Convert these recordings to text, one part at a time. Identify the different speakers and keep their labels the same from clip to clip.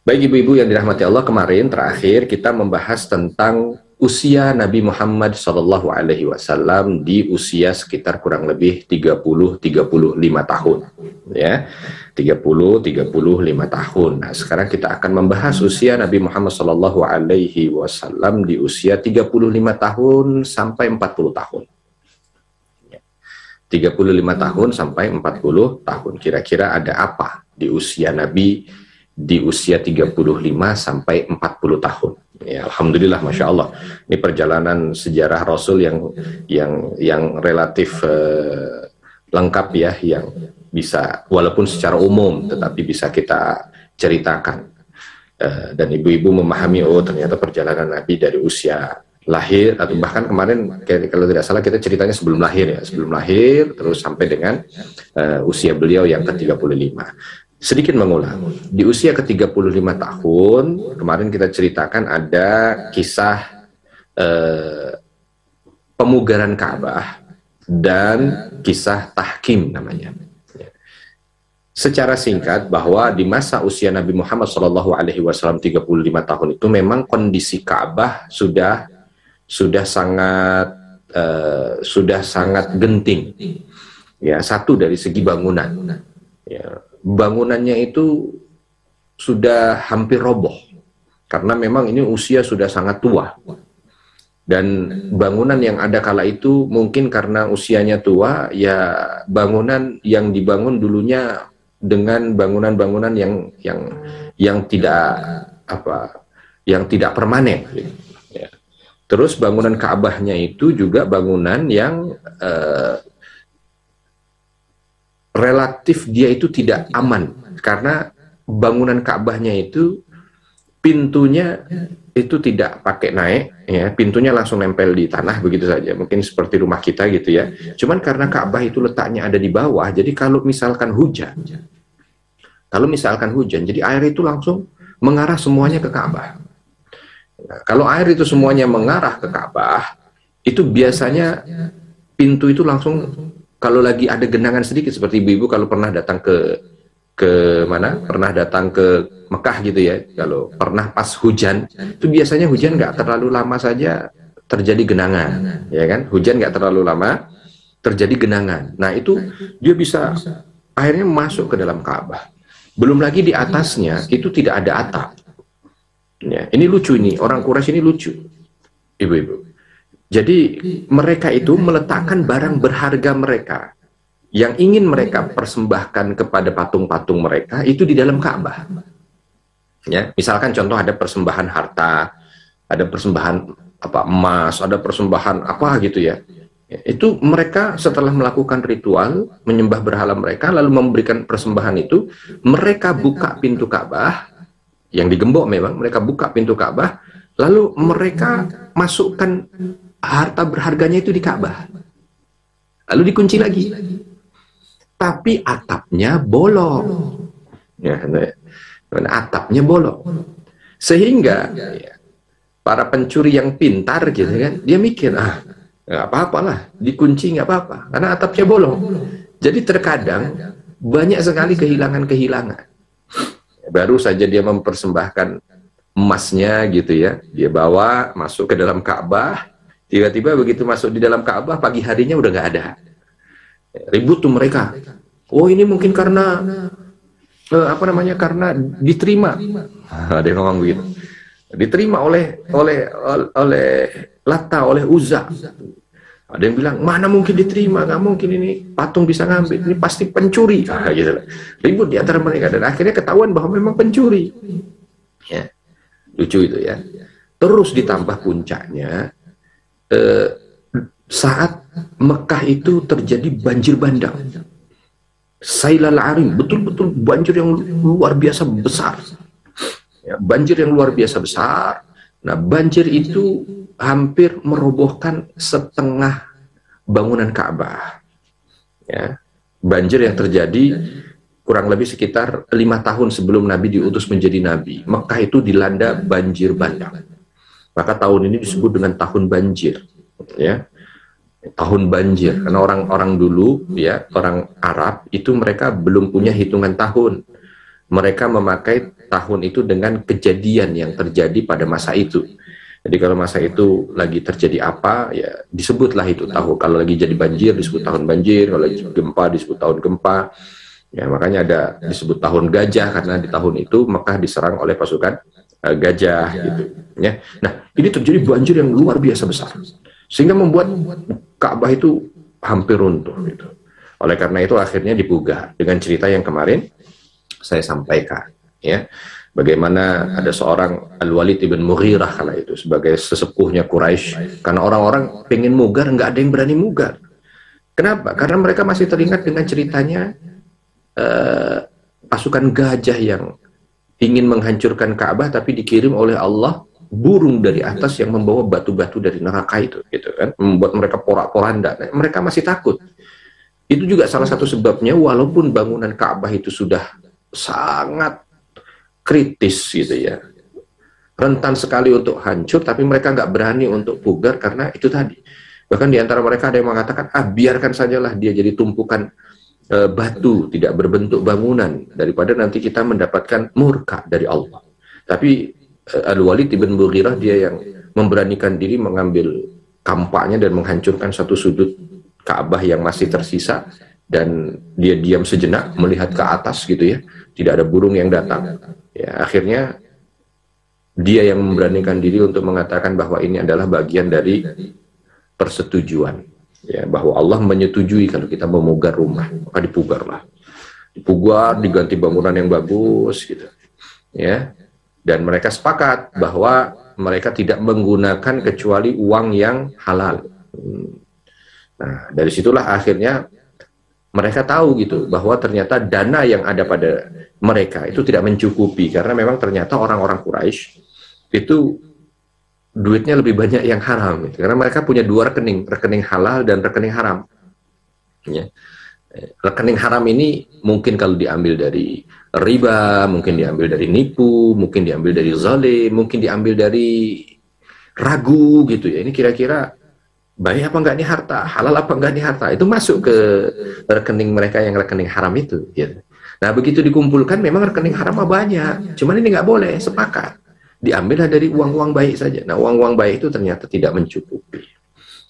Speaker 1: Baik ibu-ibu yang dirahmati Allah, kemarin terakhir kita membahas tentang usia Nabi Muhammad SAW di usia sekitar kurang lebih 30-35 tahun. Ya, 30-35 tahun. Nah, sekarang kita akan membahas usia Nabi Muhammad SAW di usia 35 tahun sampai 40 tahun. 35 tahun sampai 40 tahun. Kira-kira ada apa di usia Nabi di usia 35 sampai 40 tahun. Ya, alhamdulillah, masya Allah. Ini perjalanan sejarah Rasul yang relatif lengkap ya, yang bisa walaupun secara umum tetapi bisa kita ceritakan. Dan ibu-ibu memahami, oh ternyata perjalanan Nabi dari usia lahir, atau bahkan kemarin kalau tidak salah kita ceritanya sebelum lahir ya, sebelum lahir terus sampai dengan usia beliau yang ke-35. Sedikit mengulang, di usia ke-35 tahun, kemarin kita ceritakan ada kisah pemugaran Ka'bah dan kisah tahkim namanya. Secara singkat, bahwa di masa usia Nabi Muhammad SAW 35 tahun itu memang kondisi Ka'bah sudah sangat genting. Ya, satu dari segi bangunan. Ya, bangunannya itu sudah hampir roboh karena memang ini usia sudah sangat tua, dan bangunan yang ada kala itu mungkin karena usianya tua ya, bangunan yang dibangun dulunya dengan bangunan-bangunan yang tidak permanen. Ya. Terus bangunan Ka'bahnya itu juga bangunan yang relatif dia itu tidak aman, karena bangunan Ka'bahnya itu pintunya itu tidak pakai naik ya, pintunya langsung nempel di tanah begitu saja, mungkin seperti rumah kita gitu ya. Cuman karena Ka'bah itu letaknya ada di bawah, jadi kalau misalkan hujan, jadi air itu langsung mengarah semuanya ke Ka'bah. Nah, kalau air itu semuanya mengarah ke Ka'bah, itu biasanya pintu itu langsung, kalau lagi ada genangan sedikit, seperti ibu-ibu kalau pernah datang ke mana? Pernah datang ke Mekah gitu ya. Kalau pernah pas hujan, itu biasanya hujan nggak terlalu lama saja terjadi genangan, ya kan? Hujan nggak terlalu lama terjadi genangan. Nah, itu dia bisa akhirnya masuk ke dalam Ka'bah. Belum lagi di atasnya itu tidak ada atap. Ya, ini lucu ini, orang Quraisy ini lucu, ibu-ibu. Jadi mereka itu meletakkan barang berharga mereka yang ingin mereka persembahkan kepada patung-patung mereka itu di dalam Ka'bah. Ya, misalkan contoh ada persembahan harta, ada persembahan emas, ada persembahan apa gitu ya. Itu mereka setelah melakukan ritual menyembah berhala mereka lalu memberikan persembahan itu, mereka buka pintu Ka'bah yang digembok, memang mereka buka pintu Ka'bah lalu mereka masukkan harta berharganya itu di Ka'bah, lalu dikunci lagi, tapi atapnya bolong. Ya, atapnya bolong, sehingga ya, para pencuri yang pintar gitu kan, dia mikir nggak apa-apalah dikunci, nggak apa-apa karena atapnya bolong. Jadi terkadang banyak sekali kehilangan. Baru saja dia mempersembahkan emasnya gitu ya, dia bawa masuk ke dalam Ka'bah. Tiba-tiba begitu masuk di dalam Ka'bah, pagi harinya udah nggak ada. Ribut tuh mereka. Oh, ini mungkin karena karena diterima. Ada yang ngomong begitu. Diterima oleh Lata, oleh Uzza. Ada yang bilang, mana mungkin diterima, nggak mungkin ini patung bisa ngambil, ini pasti pencuri. Gitu. Ribut di antara mereka, dan akhirnya ketahuan bahwa memang pencuri. Ya, lucu itu ya. Terus ditambah puncaknya, saat Mekah itu terjadi banjir bandang, Sailal Arim, betul-betul banjir yang luar biasa besar ya, banjir yang luar biasa besar. Nah, banjir itu hampir merobohkan setengah bangunan Ka'bah ya. Banjir yang terjadi kurang lebih sekitar 5 tahun sebelum Nabi diutus menjadi Nabi, Mekah itu dilanda banjir bandang. Maka tahun ini disebut dengan tahun banjir, ya, tahun banjir. Karena orang-orang dulu, ya, orang Arab itu mereka belum punya hitungan tahun. mereka memakai tahun itu dengan kejadian yang terjadi pada masa itu. Jadi kalau masa itu lagi terjadi apa, ya disebutlah itu tahun. Kalau lagi jadi banjir disebut tahun banjir, kalau lagi gempa disebut tahun gempa. Ya makanya ada disebut tahun gajah, karena di tahun itu Mekah diserang oleh pasukan gajah gitu. Ya. Nah ini terjadi banjir yang luar biasa besar, sehingga membuat Ka'bah itu hampir runtuh gitu. Oleh karena itu akhirnya dipugar dengan cerita yang kemarin saya sampaikan, ya. Bagaimana ada seorang Al-Walid ibn Mughirah kala itu sebagai sesepuhnya Quraisy, karena orang-orang pengen mugar, nggak ada yang berani mugar. Kenapa? Karena mereka masih teringat dengan ceritanya pasukan gajah yang ingin menghancurkan Ka'bah, tapi dikirim oleh Allah burung dari atas yang membawa batu-batu dari neraka itu, gitu kan, membuat mereka porak-poranda. Nah, mereka masih takut. Itu juga salah satu sebabnya, walaupun bangunan Ka'bah itu sudah sangat kritis gitu ya, rentan sekali untuk hancur, tapi mereka nggak berani untuk pugar karena itu tadi. Bahkan di antara mereka ada yang mengatakan, biarkan sajalah dia jadi tumpukan batu, tidak berbentuk bangunan, daripada nanti kita mendapatkan murka dari Allah. Tapi Al-Walid ibn Mughirah dia yang memberanikan diri mengambil kampaknya dan menghancurkan satu sudut Ka'bah yang masih tersisa, dan dia diam sejenak melihat ke atas gitu ya, tidak ada burung yang datang. Ya, akhirnya dia yang memberanikan diri untuk mengatakan bahwa ini adalah bagian dari persetujuan, ya, bahwa Allah menyetujui kalau kita memugar rumah, maka dipugarlah, dipugar, diganti bangunan yang bagus gitu, ya. Dan mereka sepakat bahwa mereka tidak menggunakan kecuali uang yang halal. Nah, dari situlah akhirnya mereka tahu gitu bahwa ternyata dana yang ada pada mereka itu tidak mencukupi, karena memang ternyata orang-orang Quraisy itu duitnya lebih banyak yang haram gitu. Karena mereka punya dua rekening, rekening halal dan rekening haram. Ya. Rekening haram ini mungkin kalau diambil dari riba, mungkin diambil dari nipu, mungkin diambil dari zalim, mungkin diambil dari ragu gitu ya. Ini kira-kira baik apa enggak nih harta, halal apa enggak nih harta, itu masuk ke rekening mereka yang rekening haram itu gitu. Nah begitu dikumpulkan memang rekening haram banyak, cuman ini nggak boleh, sepakat diambillah dari uang-uang baik saja. Nah uang-uang baik itu ternyata tidak mencukupi,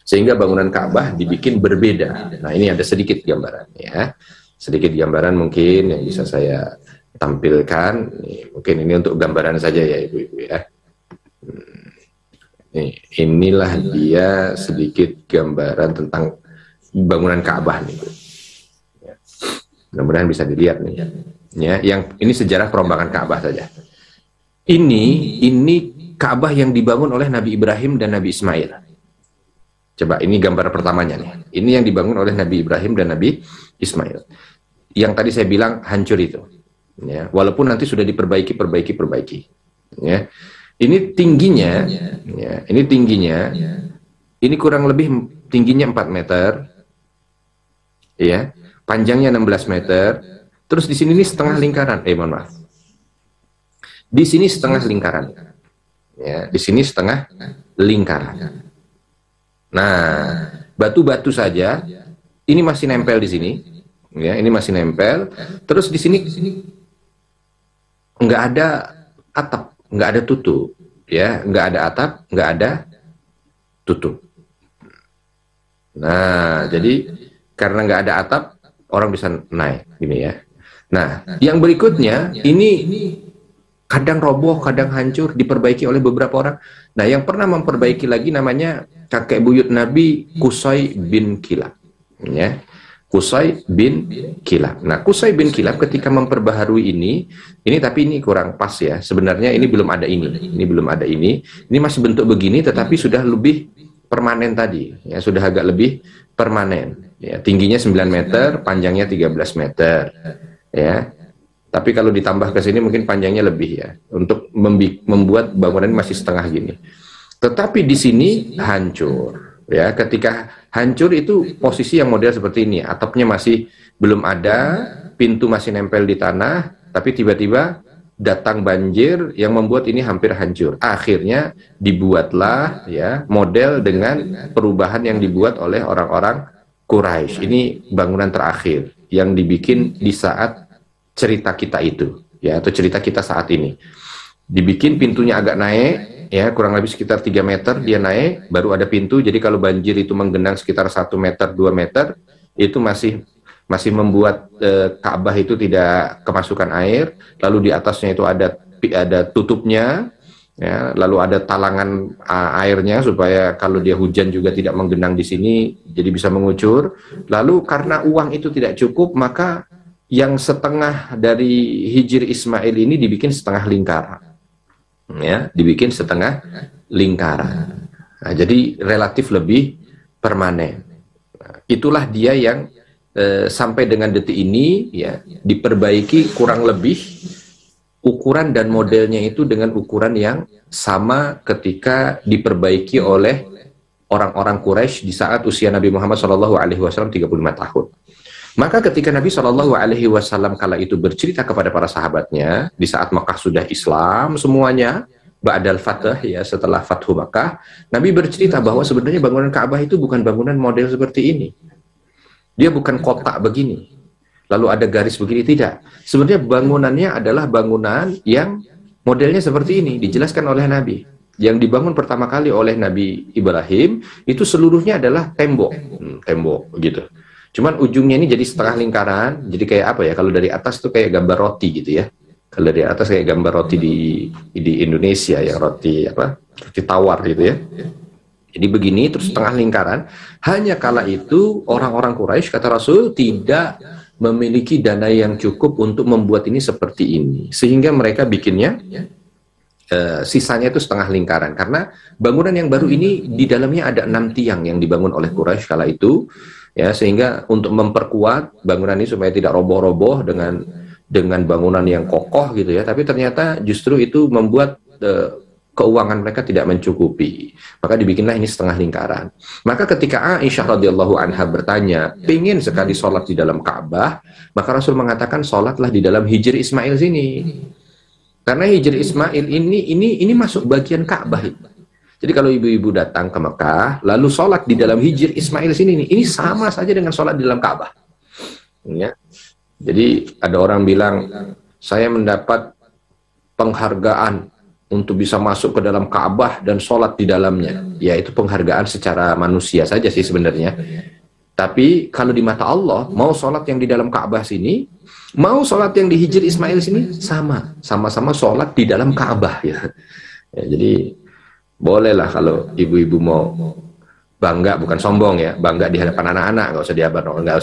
Speaker 1: sehingga bangunan Ka'bah dibikin berbeda. Nah ini ada sedikit gambaran ya, sedikit gambaran mungkin yang bisa saya tampilkan. Mungkin ini untuk gambaran saja ya ibu-ibu ya. Inilah dia sedikit gambaran tentang bangunan Ka'bah nih, ya. Mudah-mudahan bisa dilihat nih. Ya, yang ini sejarah perombakan Ka'bah saja. Ini Ka'bah yang dibangun oleh Nabi Ibrahim dan Nabi Ismail. Coba ini gambar pertamanya nih. Ini yang dibangun oleh Nabi Ibrahim dan Nabi Ismail. Yang tadi saya bilang hancur itu. Ya, walaupun nanti sudah diperbaiki. Ya. Ini tingginya, ya, ini kurang lebih tingginya 4 meter, ya, panjangnya 16 meter. Terus di sini ini setengah lingkaran, mohon maaf. Di sini setengah lingkaran, ya, di sini setengah lingkaran. Nah, batu-batu saja, ini masih nempel di sini, ya, ini masih nempel. Terus di sini nggak ada atap, nggak ada tutup, ya, nggak ada atap, nggak ada tutup. Nah, jadi karena nggak ada atap, orang bisa naik, gini ya. Nah, yang berikutnya ini kadang roboh, kadang hancur, diperbaiki oleh beberapa orang. Nah, yang pernah memperbaiki lagi namanya kakek buyut Nabi Qusay bin Kilab, ya. Qusay bin Kilab. Nah, Qusay bin Kilab ketika memperbaharui ini tapi ini kurang pas ya. Sebenarnya ini belum ada ini. Ini belum ada ini. Ini masih bentuk begini tetapi sudah lebih permanen tadi. Ya, sudah agak lebih permanen. Ya, tingginya 9 meter, panjangnya 13 meter. Ya. Tapi kalau ditambah ke sini mungkin panjangnya lebih ya. Untuk membuat bangunan masih setengah gini. Tetapi di sini hancur. Ya, ketika hancur itu posisi yang model seperti ini, atapnya masih belum ada, pintu masih nempel di tanah, tapi tiba-tiba datang banjir yang membuat ini hampir hancur. Akhirnya dibuatlah ya model dengan perubahan yang dibuat oleh orang-orang Quraisy. Ini bangunan terakhir yang dibikin di saat cerita kita itu, ya, atau cerita kita saat ini. Dibikin pintunya agak naik, ya, kurang lebih sekitar 3 meter dia naik, baru ada pintu. Jadi kalau banjir itu menggenang sekitar 1 meter, 2 meter, itu masih membuat Ka'bah itu tidak kemasukan air. Lalu di atasnya itu ada tutupnya, ya, lalu ada talangan airnya supaya kalau dia hujan juga tidak menggenang di sini, jadi bisa mengucur. Lalu karena uang itu tidak cukup, maka yang setengah dari Hijri Ismail ini dibikin setengah lingkaran, ya, dibikin setengah lingkaran. Nah, jadi relatif lebih permanen. Nah, itulah dia yang sampai dengan detik ini, ya, diperbaiki kurang lebih ukuran dan modelnya itu dengan ukuran yang sama ketika diperbaiki oleh orang-orang Quraisy di saat usia Nabi Muhammad SAW 35 tahun. Maka ketika Nabi SAW kala itu bercerita kepada para sahabatnya di saat Makkah sudah Islam semuanya, ba'dal fath, ya, setelah Fathu Makkah, Nabi bercerita bahwa sebenarnya bangunan Ka'bah itu bukan bangunan model seperti ini. Dia bukan kotak begini, lalu ada garis begini, tidak. Sebenarnya bangunannya adalah bangunan yang modelnya seperti ini, dijelaskan oleh Nabi. Yang dibangun pertama kali oleh Nabi Ibrahim, itu seluruhnya adalah tembok, tembok gitu. Cuman ujungnya ini jadi setengah lingkaran, jadi kayak apa ya, kalau dari atas tuh kayak gambar roti gitu ya. Kalau dari atas kayak gambar roti di Indonesia, ya, roti apa, roti tawar gitu ya. Jadi begini, terus setengah lingkaran. Hanya kala itu orang-orang Quraisy, kata Rasul, tidak memiliki dana yang cukup untuk membuat ini seperti ini, sehingga mereka bikinnya sisanya itu setengah lingkaran. Karena bangunan yang baru ini di dalamnya ada 6 tiang yang dibangun oleh Quraisy kala itu, ya, sehingga untuk memperkuat bangunan ini supaya tidak roboh-roboh dengan bangunan yang kokoh gitu ya. Tapi ternyata justru itu membuat keuangan mereka tidak mencukupi, maka dibikinlah ini setengah lingkaran. Maka ketika Aisyah radhiyallahu anha bertanya, pingin sekali sholat di dalam Ka'bah, maka Rasul mengatakan sholatlah di dalam Hijri Ismail sini, karena Hijri Ismail ini masuk bagian Ka'bah. Jadi kalau ibu-ibu datang ke Mekah lalu sholat di dalam Hijri Ismail sini, ini sama saja dengan sholat di dalam Ka'bah, ya. Jadi ada orang bilang, saya mendapat penghargaan untuk bisa masuk ke dalam Ka'bah dan sholat di dalamnya. Ya, itu penghargaan secara manusia saja sih sebenarnya. Tapi kalau di mata Allah, mau sholat yang di dalam Ka'bah sini, mau sholat yang di Hijri Ismail sini, sama-sama sholat di dalam Ka'bah, ya. Ya, jadi bolehlah kalau ibu-ibu mau bangga, bukan sombong ya, bangga di hadapan anak-anak, nggak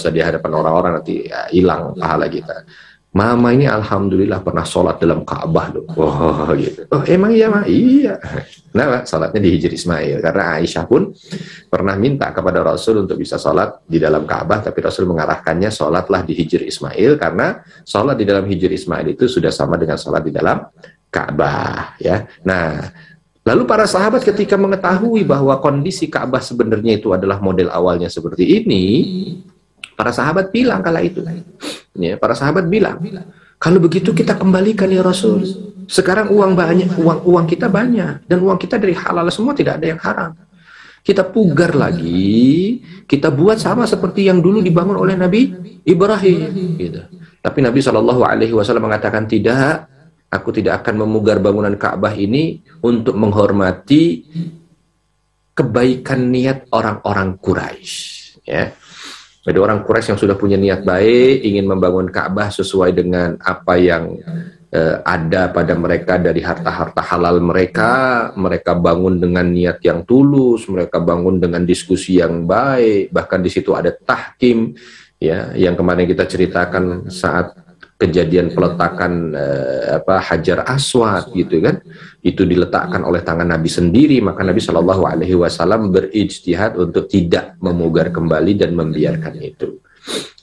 Speaker 1: usah di hadapan orang-orang, nanti ya, hilang pahala kita. Mama ini alhamdulillah pernah sholat dalam Ka'bah loh. Oh gitu. Oh emang iya, Ma? Iya. Nah, sholatnya di Hijri Ismail. Karena Aisyah pun pernah minta kepada Rasul untuk bisa sholat di dalam Ka'bah, tapi Rasul mengarahkannya sholatlah di Hijri Ismail, karena sholat di dalam Hijri Ismail itu sudah sama dengan sholat di dalam Ka'bah, ya. Nah, lalu para sahabat ketika mengetahui bahwa kondisi Ka'bah sebenarnya itu adalah model awalnya seperti ini, para sahabat bilang kala itu, ya, para sahabat bilang, kalau begitu kita kembalikan ya Rasul. Sekarang uang banyak, uang kita banyak, dan uang kita dari halal semua, tidak ada yang haram. Kita pugar lagi, kita buat sama seperti yang dulu dibangun oleh Nabi Ibrahim. Gitu. Tapi Nabi SAW mengatakan, tidak, aku tidak akan memugar bangunan Ka'bah ini untuk menghormati kebaikan niat orang-orang Quraisy. Ya. Jadi orang Quraisy yang sudah punya niat baik, ingin membangun Ka'bah sesuai dengan apa yang ada pada mereka dari harta-harta halal mereka, mereka bangun dengan niat yang tulus, mereka bangun dengan diskusi yang baik, bahkan di situ ada tahkim, ya, yang kemarin kita ceritakan saat kejadian peletakan Hajar Aswad gitu kan, itu diletakkan oleh tangan Nabi sendiri, maka Nabi SAW berijtihad untuk tidak memugar kembali dan membiarkan itu.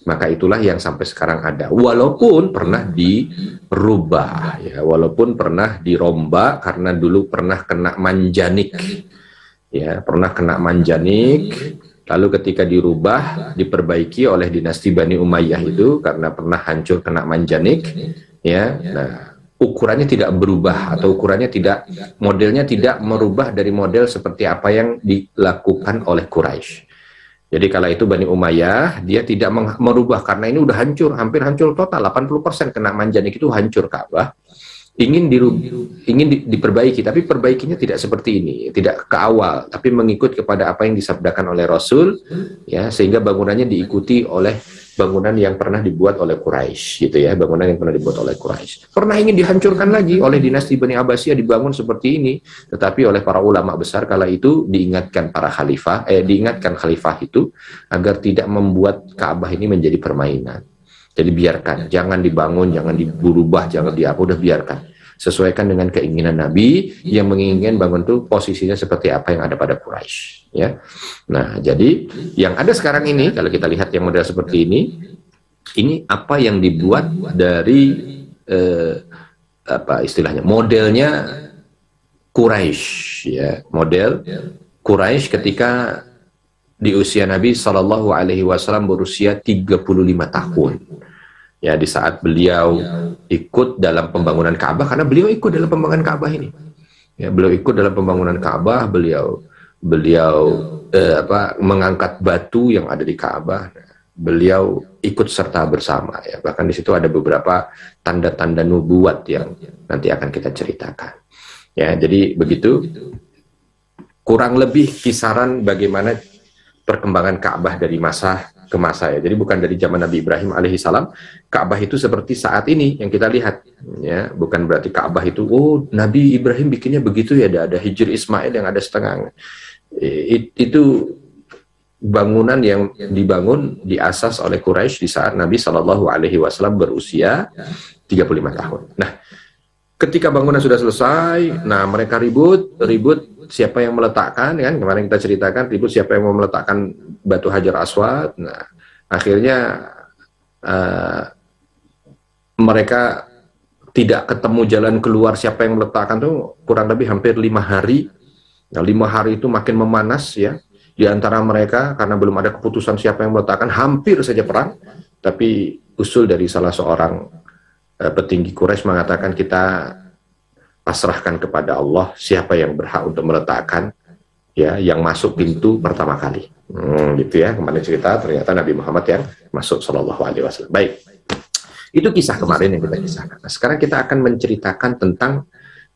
Speaker 1: Maka itulah yang sampai sekarang ada, walaupun pernah dirubah, ya, walaupun pernah dirombak karena dulu pernah kena manjanik, ya, pernah kena manjanik. Lalu ketika dirubah, diperbaiki oleh dinasti Bani Umayyah itu karena pernah hancur kena manjanik, ya. Nah, ukurannya tidak berubah atau ukurannya tidak, modelnya tidak merubah dari model seperti apa yang dilakukan oleh Quraisy. Jadi kala itu Bani Umayyah dia tidak merubah karena ini udah hancur, hampir hancur total, 80% kena manjanik itu hancur Ka'bah. Ingin diperbaiki, tapi perbaikinya tidak seperti ini, tidak ke awal, tapi mengikut kepada apa yang disabdakan oleh Rasul, ya, sehingga bangunannya diikuti oleh bangunan yang pernah dibuat oleh Quraisy, gitu ya, bangunan yang pernah dibuat oleh Quraisy. Pernah ingin dihancurkan lagi oleh dinasti Bani Abbasiyah, dibangun seperti ini, tetapi oleh para ulama besar kala itu diingatkan para khalifah, diingatkan khalifah itu agar tidak membuat Ka'bah ini menjadi permainan. Jadi biarkan, jangan dibangun, jangan diberubah, jangan diapa, udah biarkan. Sesuaikan dengan keinginan Nabi yang menginginkan bangun itu posisinya seperti apa yang ada pada Quraisy, ya. Nah, jadi yang ada sekarang ini kalau kita lihat yang model seperti ini apa yang dibuat dari apa istilahnya? Modelnya Quraisy, ya, model Quraisy ketika di usia Nabi Shallallahu Alaihi Wasallam berusia 35 tahun. Ya, di saat beliau ikut dalam pembangunan Ka'bah, karena beliau ikut dalam pembangunan Ka'bah ini. Ya, beliau ikut dalam pembangunan Ka'bah, beliau mengangkat batu yang ada di Ka'bah. Beliau ikut serta bersama, ya. Bahkan di situ ada beberapa tanda-tanda nubuat yang nanti akan kita ceritakan. Ya, jadi begitu kurang lebih kisaran bagaimana perkembangan Ka'bah dari masa ke masa, ya. Jadi bukan dari zaman Nabi Ibrahim alaihissalam Ka'bah itu seperti saat ini yang kita lihat, ya. Bukan berarti Ka'bah itu Nabi Ibrahim bikinnya begitu, ya, ada Hijr Ismail yang ada setengah. Itu bangunan yang dibangun diasas oleh Quraisy di saat Nabi Shallallahu Alaihi Wasallam berusia 35 tahun. Nah, ketika bangunan sudah selesai, nah mereka ribut siapa yang meletakkan, kan kemarin kita ceritakan ribut siapa yang mau meletakkan batu Hajar Aswad. Nah, akhirnya mereka tidak ketemu jalan keluar siapa yang meletakkan tuh kurang lebih hampir 5 hari. Nah, 5 hari itu makin memanas, ya, di antara mereka karena belum ada keputusan siapa yang meletakkan, hampir saja perang. Tapi usul dari salah seorang petinggi Quraisy mengatakan kita pasrahkan kepada Allah siapa yang berhak untuk meletakkan, ya, yang masuk pintu pertama kali. Gitu ya, kemarin cerita ternyata Nabi Muhammad yang masuk Shallallahu Alaihi Wasallam. Baik, itu kisah kemarin yang kita kisahkan. Nah, sekarang kita akan menceritakan tentang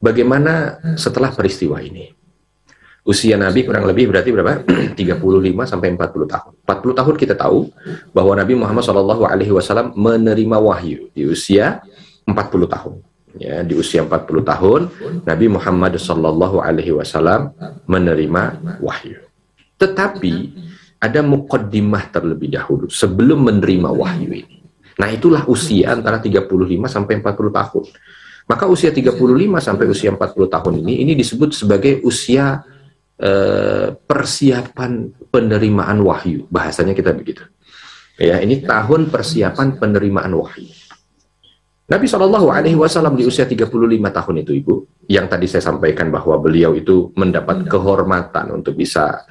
Speaker 1: bagaimana setelah peristiwa ini. Usia Nabi kurang lebih berarti berapa? 35 sampai 40 tahun. 40 tahun kita tahu bahwa Nabi Muhammad Shallallahu Alaihi Wasallam menerima wahyu di usia 40 tahun. Ya, di usia 40 tahun Nabi Muhammad Shallallahu Alaihi Wasallam menerima wahyu. Tetapi ada muqaddimah terlebih dahulu sebelum menerima wahyu ini. Nah, itulah usia antara 35 sampai 40 tahun. Maka usia 35 sampai usia 40 tahun ini disebut sebagai usia persiapan penerimaan wahyu. Bahasanya kita begitu. Ya, ini tahun persiapan penerimaan wahyu. Nabi Shallallahu Alaihi Wasallam di usia 35 tahun itu, Ibu, yang tadi saya sampaikan bahwa beliau itu mendapat kehormatan untuk bisa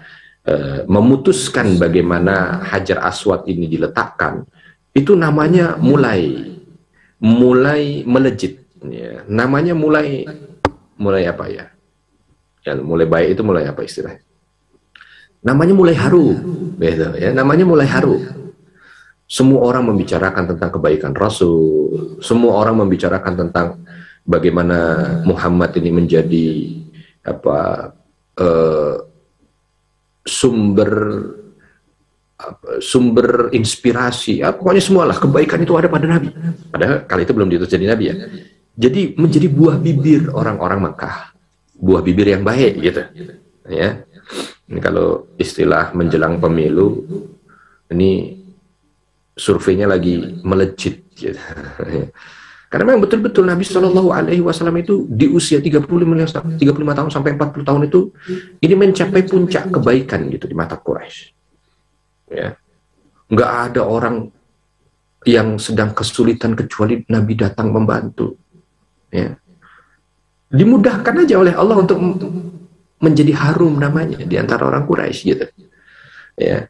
Speaker 1: memutuskan bagaimana Hajar Aswad ini diletakkan, itu namanya mulai melejit, ya. Namanya mulai apa ya? Ya, mulai baik itu mulai apa istilahnya? Namanya mulai harum, gitu, ya. Namanya mulai harum. Semua orang membicarakan tentang kebaikan Rasul, semua orang membicarakan tentang bagaimana Muhammad ini menjadi sumber inspirasi, pokoknya semualah kebaikan itu ada pada Nabi. Padahal kali itu belum diutus jadi Nabi, ya. Jadi menjadi buah bibir orang-orang Mekah, buah bibir yang baik, gitu, ya. Ini kalau istilah menjelang pemilu, ini surveinya lagi melejit, gitu. Karena memang betul-betul Nabi Shallallahu Alaihi Wasallam itu di usia 35 tahun sampai 40 tahun itu ini mencapai puncak kebaikan, gitu, di mata Quraisy. Ya, nggak ada orang yang sedang kesulitan kecuali Nabi datang membantu. Ya, dimudahkan aja oleh Allah untuk menjadi harum namanya di antara orang Quraisy, gitu. Ya.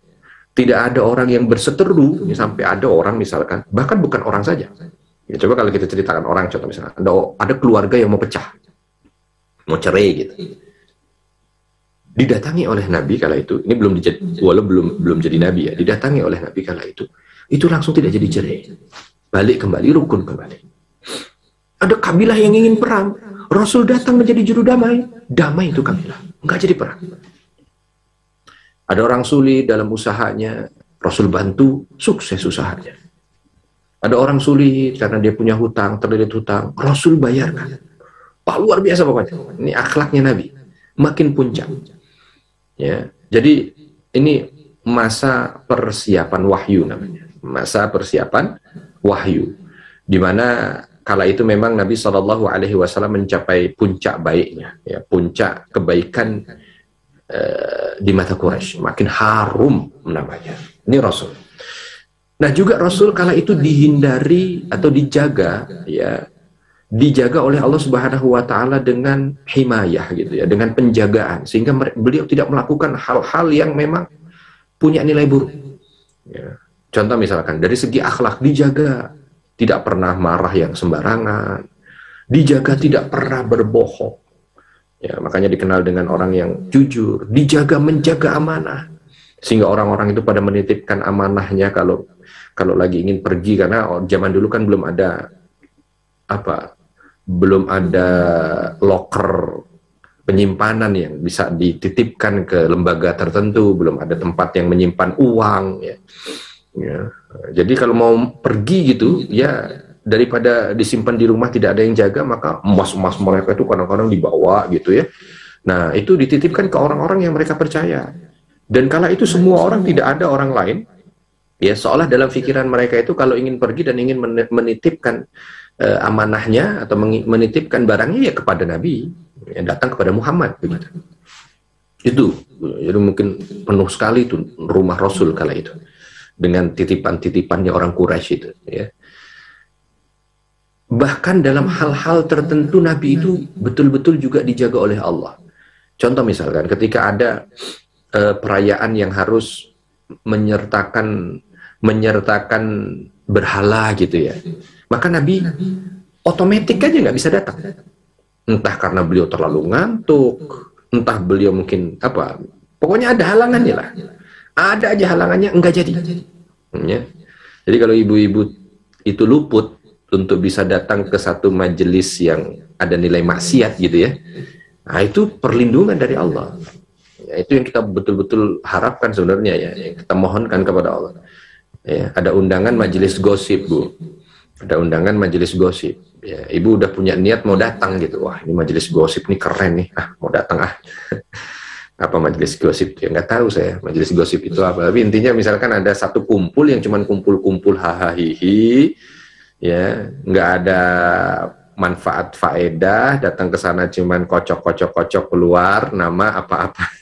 Speaker 1: Tidak ada orang yang berseteru, sampai ada orang misalkan, bahkan bukan orang saja. Ya, coba kalau kita ceritakan orang, contoh misalkan, ada keluarga yang mau pecah, mau cerai, gitu. didatangi oleh Nabi kala itu, ini walau belum jadi Nabi ya, didatangi oleh Nabi kala itu langsung tidak jadi cerai, balik kembali, rukun kembali. Ada kabilah yang ingin perang, Rasul datang menjadi juru damai, damai itu kabilah, nggak jadi perang. Ada orang sulit dalam usahanya, Rasul bantu, sukses usahanya. Ada orang sulit karena dia punya hutang, terlilit hutang, Rasul bayarkan. Wah, luar biasa pokoknya. Ini akhlaknya Nabi, makin puncak. Ya, jadi ini masa persiapan wahyu namanya, masa persiapan wahyu, di mana kala itu memang Nabi SAW mencapai puncak baiknya, ya, puncak kebaikan di mata Quraisy, makin harum namanya. Ini Rasul. Nah juga Rasul kala itu dihindari atau dijaga, ya, dijaga oleh Allah Subhanahu wa taala dengan himayah gitu ya, dengan penjagaan, sehingga beliau tidak melakukan hal-hal yang memang punya nilai buruk. Ya. Contoh misalkan dari segi akhlak dijaga, tidak pernah marah yang sembarangan, dijaga tidak pernah berbohong. Ya, makanya dikenal dengan orang yang jujur, dijaga menjaga amanah. Sehingga orang-orang itu pada menitipkan amanahnya kalau lagi ingin pergi, karena zaman dulu kan belum ada loker penyimpanan yang bisa dititipkan ke lembaga tertentu, belum ada tempat yang menyimpan uang, ya. Ya. Jadi kalau mau pergi gitu, ya daripada disimpan di rumah tidak ada yang jaga, maka emas-emas mereka itu kadang-kadang dibawa gitu ya. Nah itu dititipkan ke orang-orang yang mereka percaya. Dan kala itu semua orang, tidak ada orang lain, ya, seolah dalam pikiran mereka itu kalau ingin pergi dan ingin menitipkan amanahnya atau menitipkan barangnya ya kepada Nabi, ya, datang kepada Muhammad begitu. Itu jadi mungkin penuh sekali itu rumah Rasul kala itu dengan titipan-titipannya orang Quraisy itu, ya. Bahkan dalam hal-hal tertentu Nabi itu betul-betul juga dijaga oleh Allah. Contoh misalkan ketika ada perayaan yang harus menyertakan berhala gitu ya, maka Nabi otomatis aja nggak bisa datang, entah karena beliau terlalu ngantuk, entah beliau mungkin apa, pokoknya ada halangannya lah, ada aja halangannya, enggak jadi. Ya. Jadi kalau ibu-ibu itu luput untuk bisa datang ke satu majelis yang ada nilai maksiat gitu ya, nah itu perlindungan dari Allah. Ya, itu yang kita betul-betul harapkan sebenarnya, ya, yang kita mohonkan kepada Allah. Ya, ada undangan majelis gosip, Bu. Ada undangan majelis gosip. Ya, ibu udah punya niat mau datang gitu. Wah, ini majelis gosip nih keren nih. Ah, mau datang ah. Apa majelis gosip? Ya nggak tahu saya. Majelis gosip itu apa? Tapi intinya misalkan ada satu kumpul yang cuman kumpul-kumpul hahaha, ya, nggak ada manfaat faedah, datang ke sana cuman kocok keluar nama apa-apa.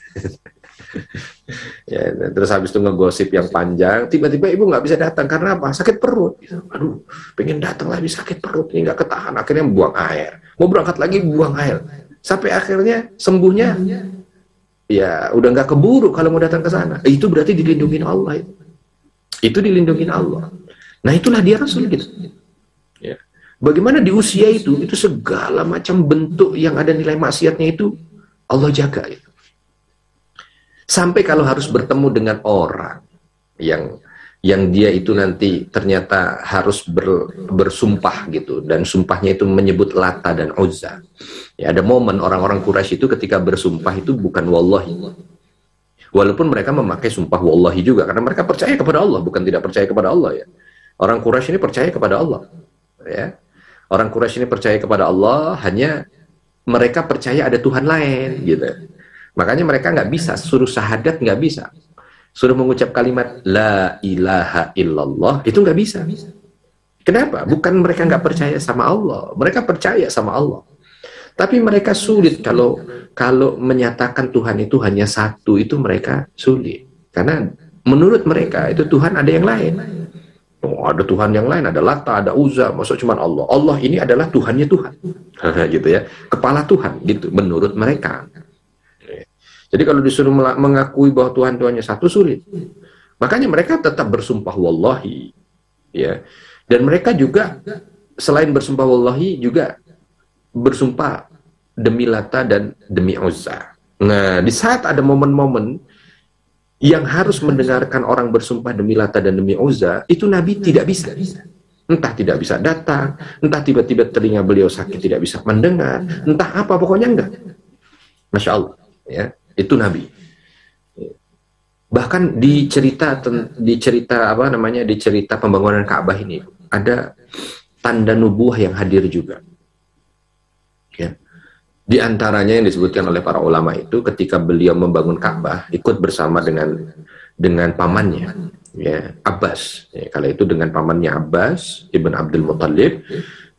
Speaker 1: Ya, terus habis itu ngegosip yang panjang, tiba-tiba ibu nggak bisa datang karena apa? Sakit perut. Aduh, pengen datang lagi, sakit perut, ini nggak ketahan, akhirnya buang air. Mau berangkat lagi buang air, sampai akhirnya sembuhnya ya udah nggak keburu kalau mau datang ke sana. Itu berarti dilindungin Allah. Itu dilindungin Allah. Nah itulah dia Rasul gitu. Ya. Bagaimana di usia itu segala macam bentuk yang ada nilai maksiatnya itu Allah jaga. Gitu. Sampai kalau harus bertemu dengan orang yang dia itu nanti ternyata harus bersumpah gitu, dan sumpahnya itu menyebut Lata dan Uzza. Ya, ada momen orang-orang Quraisy itu ketika bersumpah itu bukan wallahi. Walaupun mereka memakai sumpah wallahi juga karena mereka percaya kepada Allah, bukan tidak percaya kepada Allah ya. Orang Quraisy ini percaya kepada Allah. Ya. Orang Quraisy ini percaya kepada Allah, hanya mereka percaya ada Tuhan lain gitu. Makanya mereka nggak bisa suruh syahadat, nggak bisa. Suruh mengucap kalimat la ilaha illallah itu nggak bisa. Kenapa? Bukan mereka nggak percaya sama Allah, mereka percaya sama Allah. Tapi mereka sulit kalau menyatakan Tuhan itu hanya satu, itu mereka sulit. Karena menurut mereka itu Tuhan ada yang lain. Oh, ada Tuhan yang lain, ada Lata, ada Uzza, maksud cuma Allah. Allah ini adalah Tuhannya Tuhan. Gitu ya. Kepala Tuhan gitu menurut mereka. Jadi kalau disuruh mengakui bahwa Tuhannya satu sulit. Makanya mereka tetap bersumpah wallahi, ya. Dan mereka juga selain bersumpah wallahi juga bersumpah demi Lata dan demi Uzza. Nah, di saat ada momen-momen yang harus mendengarkan orang bersumpah demi Lata dan demi Uzza, itu Nabi tidak bisa. Entah tidak bisa datang, entah tiba-tiba telinga beliau sakit tidak bisa mendengar, entah apa, pokoknya enggak. Masya Allah, ya, itu Nabi. Bahkan di cerita apa namanya, di cerita pembangunan Ka'bah ini ada tanda nubuah yang hadir juga. Ya. Di antaranya yang disebutkan oleh para ulama itu ketika beliau membangun Ka'bah ikut bersama dengan pamannya, ya, Abbas. Ya, kala itu dengan pamannya Abbas ibn Abdul Muttalib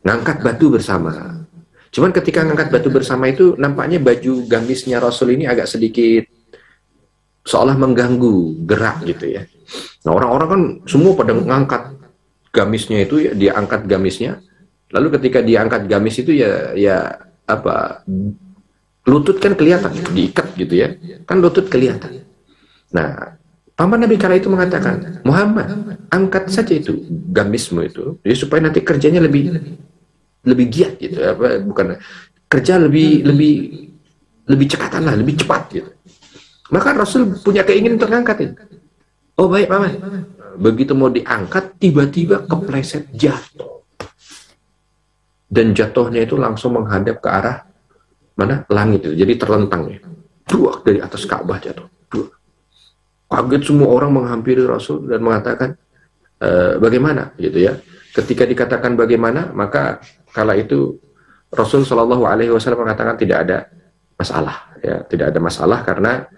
Speaker 1: ngangkat batu bersama. Cuman ketika ngangkat batu bersama itu nampaknya baju gamisnya Rasul ini agak sedikit seolah mengganggu gerak gitu ya. Nah, orang-orang kan semua pada ngangkat gamisnya itu, ya, dia angkat gamisnya. Lalu ketika diangkat gamis itu ya apa, lutut kan kelihatan diikat gitu ya, kan lutut kelihatan. Nah, paman Nabi kala itu mengatakan, Muhammad, angkat saja itu gamismu itu, ya, supaya nanti kerjanya lebih giat gitu, apa, bukan kerja lebih cekatan lah, lebih cepat gitu. Maka Rasul punya keinginan untuk ngangkat itu. Oh baik paman. Begitu mau diangkat, tiba-tiba kepleset jatuh. Dan jatuhnya itu langsung menghadap ke arah mana? Langit itu. Jadi terlentang ya. Duak dari atas Ka'bah jatuh. Duak. Kaget semua orang menghampiri Rasul dan mengatakan, bagaimana gitu ya. Ketika dikatakan bagaimana, maka kala itu Rasul Shallallahu Alaihi Wasallam mengatakan tidak ada masalah, ya, tidak ada masalah karena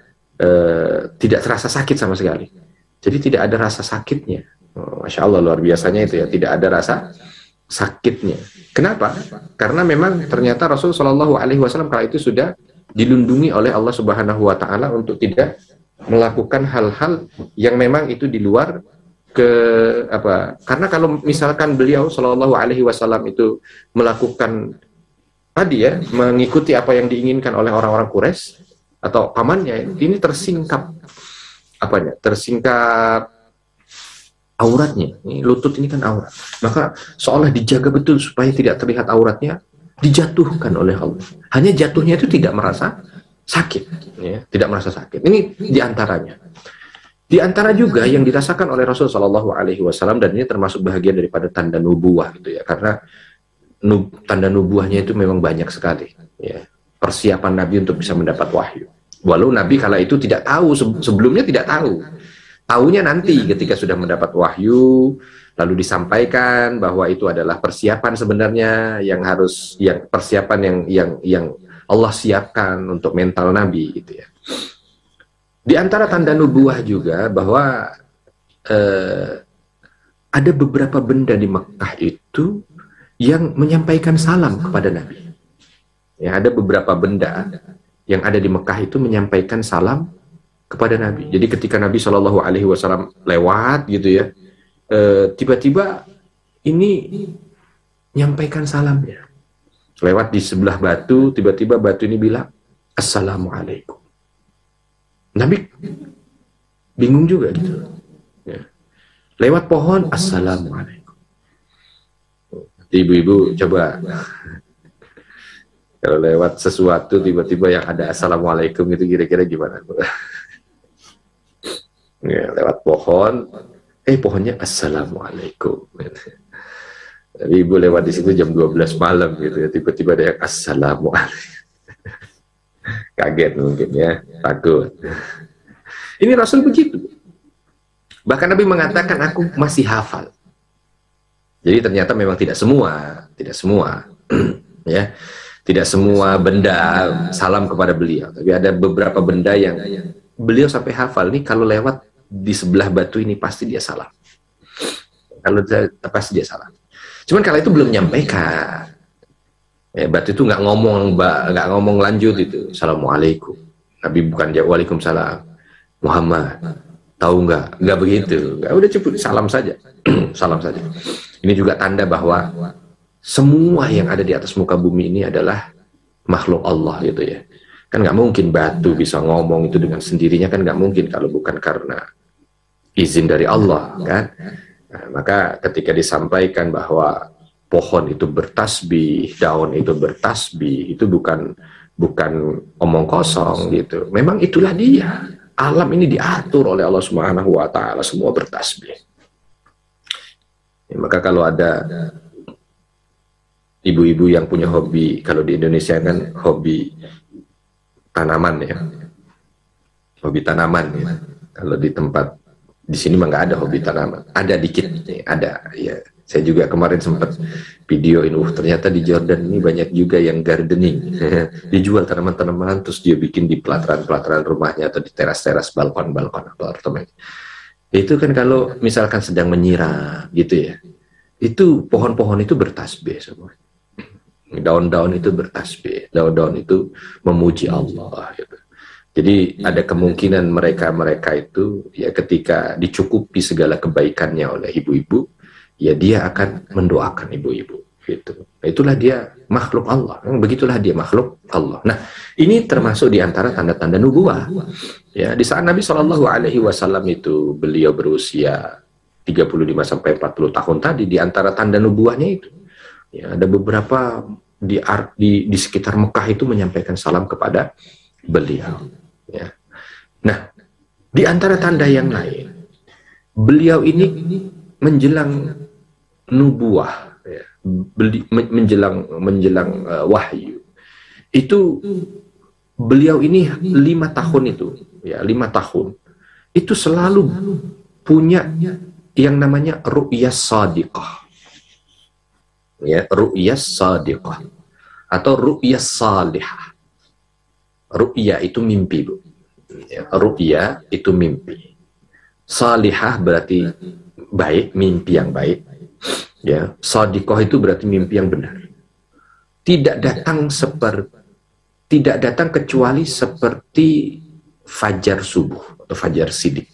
Speaker 1: tidak terasa sakit sama sekali. Jadi tidak ada rasa sakitnya. Masya Allah, luar biasanya itu ya, tidak ada rasa sakitnya. Kenapa? Karena memang ternyata Rasul Shallallahu Alaihi Wasallam kala itu sudah dilindungi oleh Allah Subhanahu Wa Taala untuk tidak melakukan hal-hal yang memang itu di luar ke apa. Karena kalau misalkan beliau Shallallahu Alaihi Wasallam itu melakukan tadi ya, mengikuti apa yang diinginkan oleh orang-orang Quraisy atau pamannya, ini tersingkap apanya? Tersingkap auratnya. Ini lutut ini kan aurat. Maka seolah dijaga betul supaya tidak terlihat auratnya, dijatuhkan oleh Allah. Hanya jatuhnya itu tidak merasa sakit, ya, tidak merasa sakit. Ini diantaranya. Di antara juga yang dirasakan oleh Rasul Shallallahu Alaihi Wasallam, dan ini termasuk bahagian daripada tanda nubuah gitu ya, karena tanda nubuahnya itu memang banyak sekali. Ya. Persiapan Nabi untuk bisa mendapat wahyu. Walau Nabi kala itu tidak tahu, sebelumnya tidak tahu. Tahunya nanti ketika sudah mendapat wahyu, lalu disampaikan bahwa itu adalah persiapan sebenarnya yang harus, yang persiapan yang Allah siapkan untuk mental Nabi gitu ya. Di antara tanda nubuah juga bahwa ada beberapa benda di Mekah itu yang menyampaikan salam kepada Nabi. Ya, ada beberapa benda yang ada di Mekah itu menyampaikan salam kepada Nabi. Jadi ketika Nabi Shallallahu Alaihi Wasallam lewat gitu ya, tiba-tiba ini menyampaikan salamnya. Lewat di sebelah batu, tiba-tiba batu ini bilang Assalamualaikum. Nabi bingung juga gitu. Ya. Lewat pohon Assalamualaikum. Ibu-ibu coba. Kalau lewat sesuatu tiba-tiba yang ada Assalamualaikum itu kira-kira gimana? Ya, lewat pohon, pohonnya Assalamualaikum. Jadi ibu lewat di situ jam 12 malam gitu ya, tiba-tiba ada yang Assalamualaikum. Kaget mungkin ya, takut. Ini Rasul begitu. Bahkan Nabi mengatakan aku masih hafal. Jadi ternyata memang tidak semua ya. Tidak semua benda salam kepada beliau, tapi ada beberapa benda yang beliau sampai hafal. Nih kalau lewat di sebelah batu ini pasti dia salam. Kalau pasti dia salam. Cuman kalau itu belum nyampaikan. Ya, batu itu nggak ngomong lanjut itu. Assalamualaikum. Nabi bukan jawab Waalaikumsalam. Muhammad, tahu nggak begitu. Nggak, udah cukup salam saja. Salam saja. Ini juga tanda bahwa semua yang ada di atas muka bumi ini adalah makhluk Allah gitu ya. Kan nggak mungkin batu bisa ngomong itu dengan sendirinya, kan nggak mungkin kalau bukan karena izin dari Allah kan. Nah, maka ketika disampaikan bahwa pohon itu bertasbih, daun itu bertasbih, itu bukan bukan omong kosong gitu. Memang itulah dia. Alam ini diatur oleh Allah Subhanahu wa taala, semua bertasbih. Ya, maka kalau ada ibu-ibu yang punya hobi, kalau di Indonesia kan hobi tanaman ya. Hobi tanaman ya. Kalau di tempat di sini mah nggak ada hobi tanaman. Ada dikit, ada ya. Saya juga kemarin sempat videoin, ternyata di Jordan ini banyak juga yang gardening. Dijual tanaman-tanaman, terus dia bikin di pelataran-pelataran rumahnya atau di teras-teras, balkon-balkon apartemen. Itu kan kalau misalkan sedang menyiram gitu ya, itu pohon-pohon itu bertasbih semua. Daun-daun itu bertasbih, daun-daun itu memuji Allah gitu. Jadi ada kemungkinan mereka itu ya ketika dicukupi segala kebaikannya oleh ibu-ibu, ya dia akan mendoakan ibu-ibu gitu. Itulah dia makhluk Allah. Begitulah dia makhluk Allah. Nah, ini termasuk di antara tanda-tanda nubuah. Ya, di saat Nabi Shallallahu alaihi wasallam itu beliau berusia 35 sampai 40 tahun tadi, di antara tanda nubuahnya itu ya ada beberapa di sekitar Mekah itu menyampaikan salam kepada beliau ya. Nah, di antara tanda yang lain, beliau ini menjelang nubuah ya, menjelang wahyu itu beliau ini 5 tahun itu ya, 5 tahun itu selalu punya yang namanya ru'yah shadiqah ya, ru'yah shadiqah atau ru'yah salihah. Ru'yah itu mimpi, Bu ya, ru'yah itu mimpi, salihah berarti baik, mimpi yang baik ya. Shadiqah itu berarti mimpi yang benar. Tidak datang kecuali seperti fajar subuh atau fajar sidik.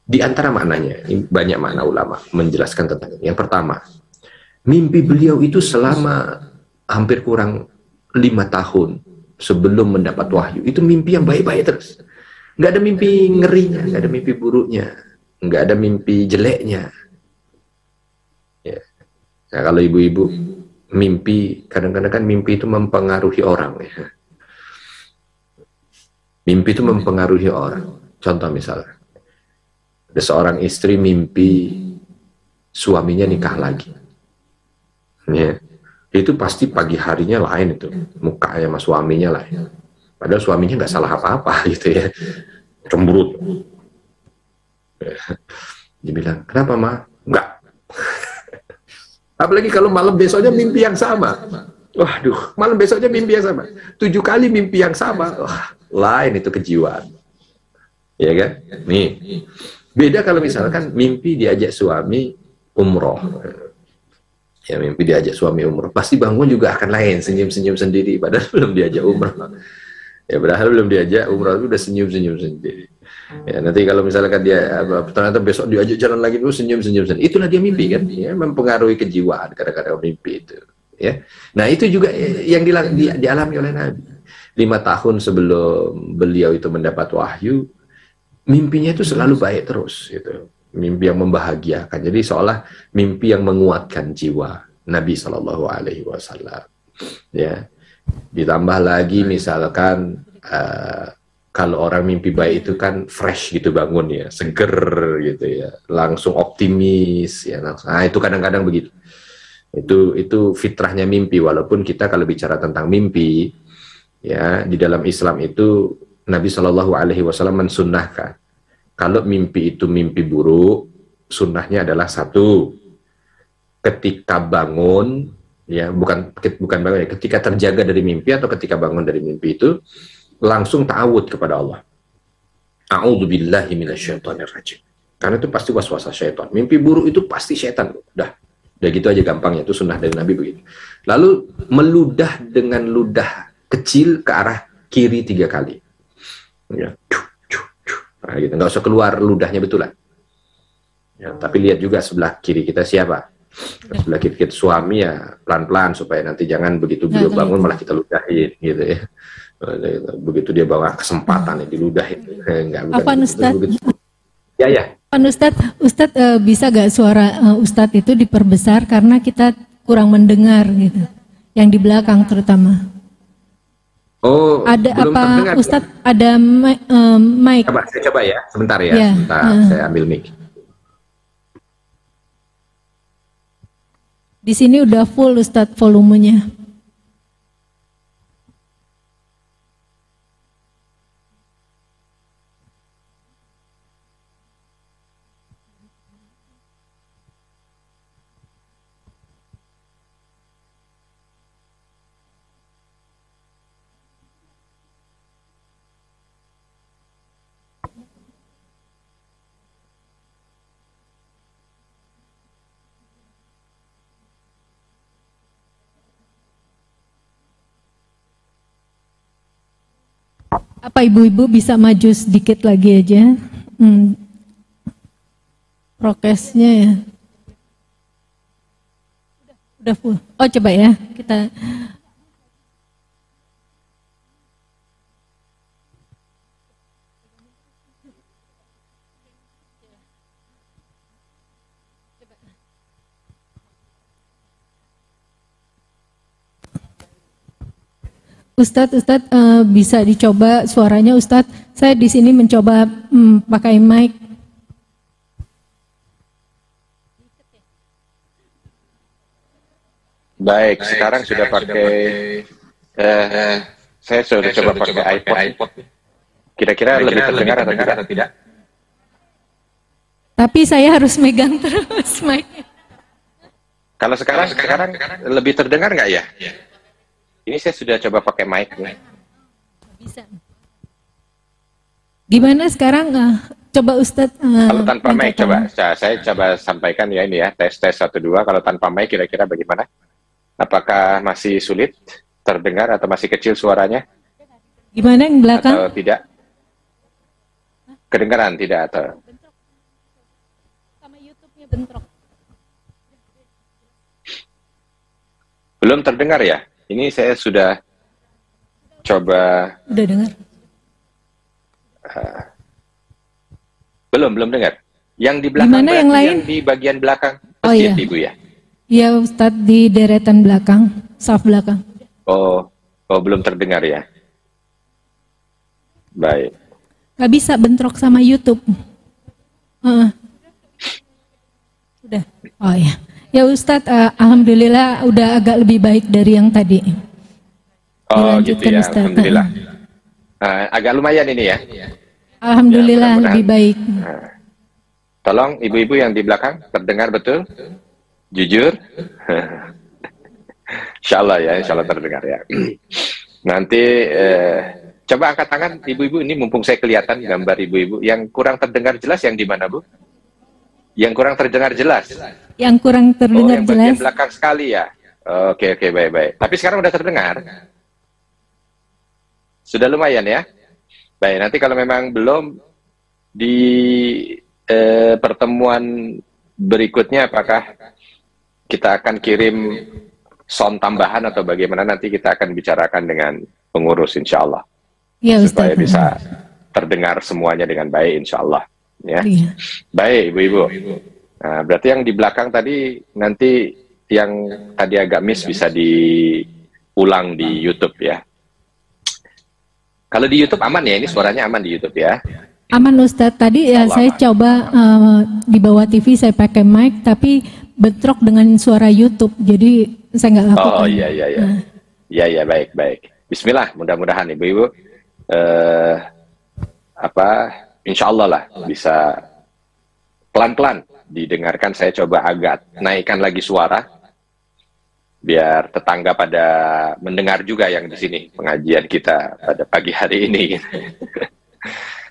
Speaker 1: Di antara maknanya, banyak makna ulama menjelaskan tentang ini. Yang pertama, mimpi beliau itu selama hampir kurang 5 tahun sebelum mendapat wahyu, itu mimpi yang baik-baik terus. Nggak ada mimpi ngerinya, nggak ada mimpi buruknya, nggak ada mimpi jeleknya. Ya. Nah, kalau ibu-ibu mimpi, kadang-kadang kan mimpi itu mempengaruhi orang. Ya. Mimpi itu mempengaruhi orang. Contoh misalnya, ada seorang istri mimpi suaminya nikah lagi. Ya. Itu pasti pagi harinya lain itu, mukanya sama suaminya lain. Padahal suaminya nggak salah apa-apa gitu ya, cemberut. Dia bilang, kenapa Ma? Enggak. Apalagi kalau malam besoknya mimpi yang sama. Waduh, malam besoknya mimpi yang sama. 7 kali mimpi yang sama. Wah, lain itu kejiwaan. Ya kan? Nih. Beda kalau misalkan mimpi diajak suami umroh. Ya, mimpi diajak suami umroh. Pasti bangun juga akan lain, senyum-senyum sendiri. Padahal belum diajak umroh. Ya, padahal belum diajak umroh, itu udah senyum-senyum sendiri. Ya, nanti kalau misalkan dia ternyata besok diajak jalan lagi dulu senyum-senyum sendiri. Itulah dia mimpi kan, ya, mempengaruhi kejiwaan kadang-kadang mimpi itu. Ya, nah itu juga yang dialami oleh Nabi. 5 tahun sebelum beliau itu mendapat wahyu, mimpinya itu selalu baik terus, gitu. Mimpi yang membahagiakan. Jadi seolah mimpi yang menguatkan jiwa Nabi Shallallahu alaihi wasallam. Ya. Ditambah lagi misalkan kalau orang mimpi baik itu kan fresh gitu bangun ya, seger gitu ya, langsung optimis ya, langsung. Nah, itu kadang-kadang begitu. Itu fitrahnya mimpi. Walaupun kita kalau bicara tentang mimpi ya, di dalam Islam itu Nabi Shallallahu alaihi wasallam mensunnahkan kalau mimpi itu mimpi buruk, sunnahnya adalah 1, ketika bangun ya, bukan bangun ya, ketika terjaga dari mimpi atau ketika bangun dari mimpi itu langsung ta'awud kepada Allah. A'udzubillahi minasyaitonirrajim. Karena itu pasti waswasa syaitan. Mimpi buruk itu pasti syaitan. Udah gitu aja gampangnya, itu sunnah dari Nabi begitu. Lalu meludah dengan ludah kecil ke arah kiri 3 kali. Ya. Nah, gitu. Nggak usah keluar ludahnya betulan. Ya, tapi lihat juga sebelah kiri kita siapa. Sebelah kiri kita suami ya pelan-pelan supaya nanti jangan begitu beliau bangun malah kita ludahin gitu ya. Begitu dia bawa kesempatan diludahin.
Speaker 2: Apa Ustadz?
Speaker 1: Ya.
Speaker 2: Ustadz bisa gak suara Ustadz itu diperbesar karena kita kurang mendengar gitu. Yang di belakang terutama.
Speaker 1: Oh,
Speaker 2: Ada
Speaker 1: belum
Speaker 2: apa
Speaker 1: terdengar.
Speaker 2: Ustadz ada mic?
Speaker 1: Coba, saya coba ya, sebentar ya,
Speaker 2: Ya,
Speaker 1: sebentar, saya ambil mic.
Speaker 2: di sini udah full Ustadz volumenya. Apa ibu-ibu bisa maju sedikit lagi aja? Prokesnya ya. Udah full. Oh coba ya kita. Ustadz, bisa dicoba suaranya Ustadz. Saya di sini mencoba pakai mic.
Speaker 3: Baik, sekarang sudah pakai, saya sudah coba pakai iPod. Kira-kira lebih terdengar atau tidak?
Speaker 2: Tapi saya harus megang terus mic.
Speaker 3: Kalau sekarang lebih terdengar nggak ya? Ini saya sudah coba pakai mic.
Speaker 2: Bisa. Gimana sekarang? Coba Ustadz.
Speaker 3: Kalau tanpa mic coba, saya coba sampaikan ya ini ya, tes 1 2. Kalau tanpa mic kira-kira bagaimana? Apakah masih sulit terdengar atau masih kecil suaranya?
Speaker 2: Gimana yang belakang?
Speaker 3: Atau tidak? Kedengaran tidak atau?
Speaker 2: Sama YouTube-nya bentrok.
Speaker 3: Belum terdengar ya? Ini saya sudah coba.
Speaker 2: Udah dengar?
Speaker 3: Belum dengar. Yang di belakang.
Speaker 2: Gimana yang lain?
Speaker 3: Yang di bagian belakang
Speaker 2: Oh
Speaker 3: masjid,
Speaker 2: iya.
Speaker 3: Ibu ya?
Speaker 2: Iya Ustadz, di deretan belakang, saf belakang.
Speaker 3: Oh, belum terdengar ya? Baik.
Speaker 2: Gak bisa bentrok sama YouTube. Udah. Oh ya. Ya Ustadz, alhamdulillah udah agak lebih baik dari yang tadi.
Speaker 3: Oh gitu
Speaker 2: Dilanjutkan,
Speaker 3: ya,
Speaker 2: Ustadz.
Speaker 3: alhamdulillah. Agak lumayan ini ya.
Speaker 2: Alhamdulillah
Speaker 3: Ya, mudah-mudahan.
Speaker 2: lebih baik.
Speaker 3: Tolong ibu-ibu yang di belakang terdengar betul? Jujur? Insya Allah terdengar ya. Nanti coba angkat tangan ibu-ibu, ini mumpung saya kelihatan gambar ibu-ibu. Yang kurang terdengar jelas yang di mana, Bu? Yang kurang terdengar jelas?
Speaker 2: Yang kurang terdengar
Speaker 3: yang
Speaker 2: jelas.
Speaker 3: bagian belakang sekali ya? Oke, baik. Tapi sekarang udah terdengar? Sudah lumayan ya? Baik, nanti kalau memang belum di pertemuan berikutnya apakah kita akan kirim sound tambahan atau bagaimana, nanti kita akan bicarakan dengan pengurus insya Allah.
Speaker 2: Ya,
Speaker 3: supaya
Speaker 2: Ustaz.
Speaker 3: bisa terdengar semuanya dengan baik insya Allah. Ya.
Speaker 2: Iya.
Speaker 3: Baik ibu-ibu. Nah, berarti yang di belakang tadi, nanti yang tadi agak miss bisa diulang di YouTube ya. Kalau di YouTube aman ya, ini suaranya aman di YouTube ya.
Speaker 2: Aman Ustadz, tadi ya saya coba di bawah TV saya pakai mic tapi bentrok dengan suara YouTube, jadi saya nggak lakukan.
Speaker 3: Oh iya. Iya, baik. Bismillah, mudah-mudahan ibu-ibu insya Allah lah bisa pelan-pelan didengarkan. Saya coba agak naikkan lagi suara biar tetangga pada mendengar juga yang di sini pengajian kita pada pagi hari ini.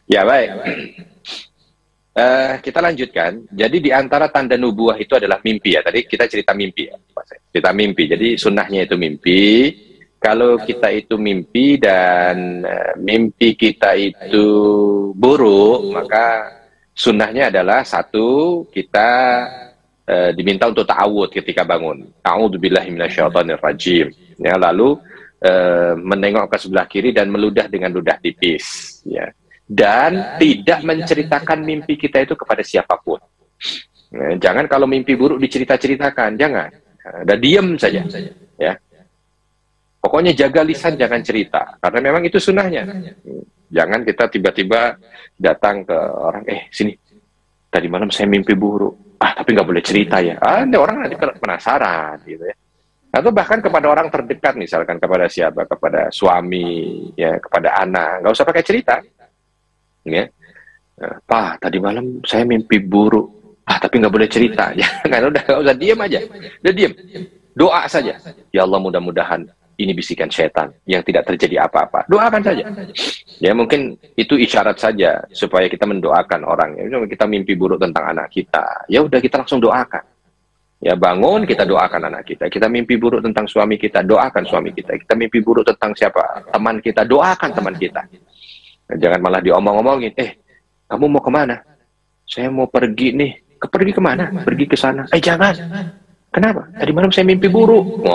Speaker 3: Ya baik, kita lanjutkan. Jadi di antara tanda nubuah itu adalah mimpi ya. Tadi kita cerita mimpi ya, cerita mimpi. Jadi sunnahnya itu mimpi. Kalau kita itu mimpi dan mimpi kita itu buruk, maka sunnahnya adalah satu, kita diminta untuk ta'awud ketika bangun. A'udzubillahi minasyaitonirrajim. Ya, lalu menengok ke sebelah kiri dan meludah dengan ludah tipis. Ya. Dan tidak menceritakan mimpi kita itu kepada siapapun. Nah, jangan kalau mimpi buruk dicerita-ceritakan, jangan. Udah diem saja. Ya. Pokoknya jaga lisan, jangan cerita, karena memang itu sunnahnya. Jangan kita tiba-tiba datang ke orang, sini, tadi malam saya mimpi buruk. Tapi nggak boleh cerita ya. Ada orang nanti penasaran gitu ya. Atau bahkan kepada orang terdekat, misalkan kepada siapa, kepada suami, ya, kepada anak, nggak usah pakai cerita. Ya. Pak, tadi malam saya mimpi buruk. Tapi nggak boleh cerita. Jangan, udah nggak usah, diam aja. Udah diam. Doa saja. Ya Allah, mudah-mudahan ini bisikan setan yang tidak terjadi apa-apa. Doakan saja. Ya, mungkin itu isyarat saja supaya kita mendoakan orang. Ya, kita mimpi buruk tentang anak kita, ya udah kita langsung doakan. Ya, bangun, kita doakan anak kita. Kita mimpi buruk tentang suami kita, doakan suami kita. Kita mimpi buruk tentang siapa? Teman kita, doakan teman kita. Jangan malah diomong-omongin, kamu mau kemana? Saya mau pergi nih. Pergi kemana? Pergi ke sana. Jangan. Kenapa? Tadi malam saya mimpi buruk.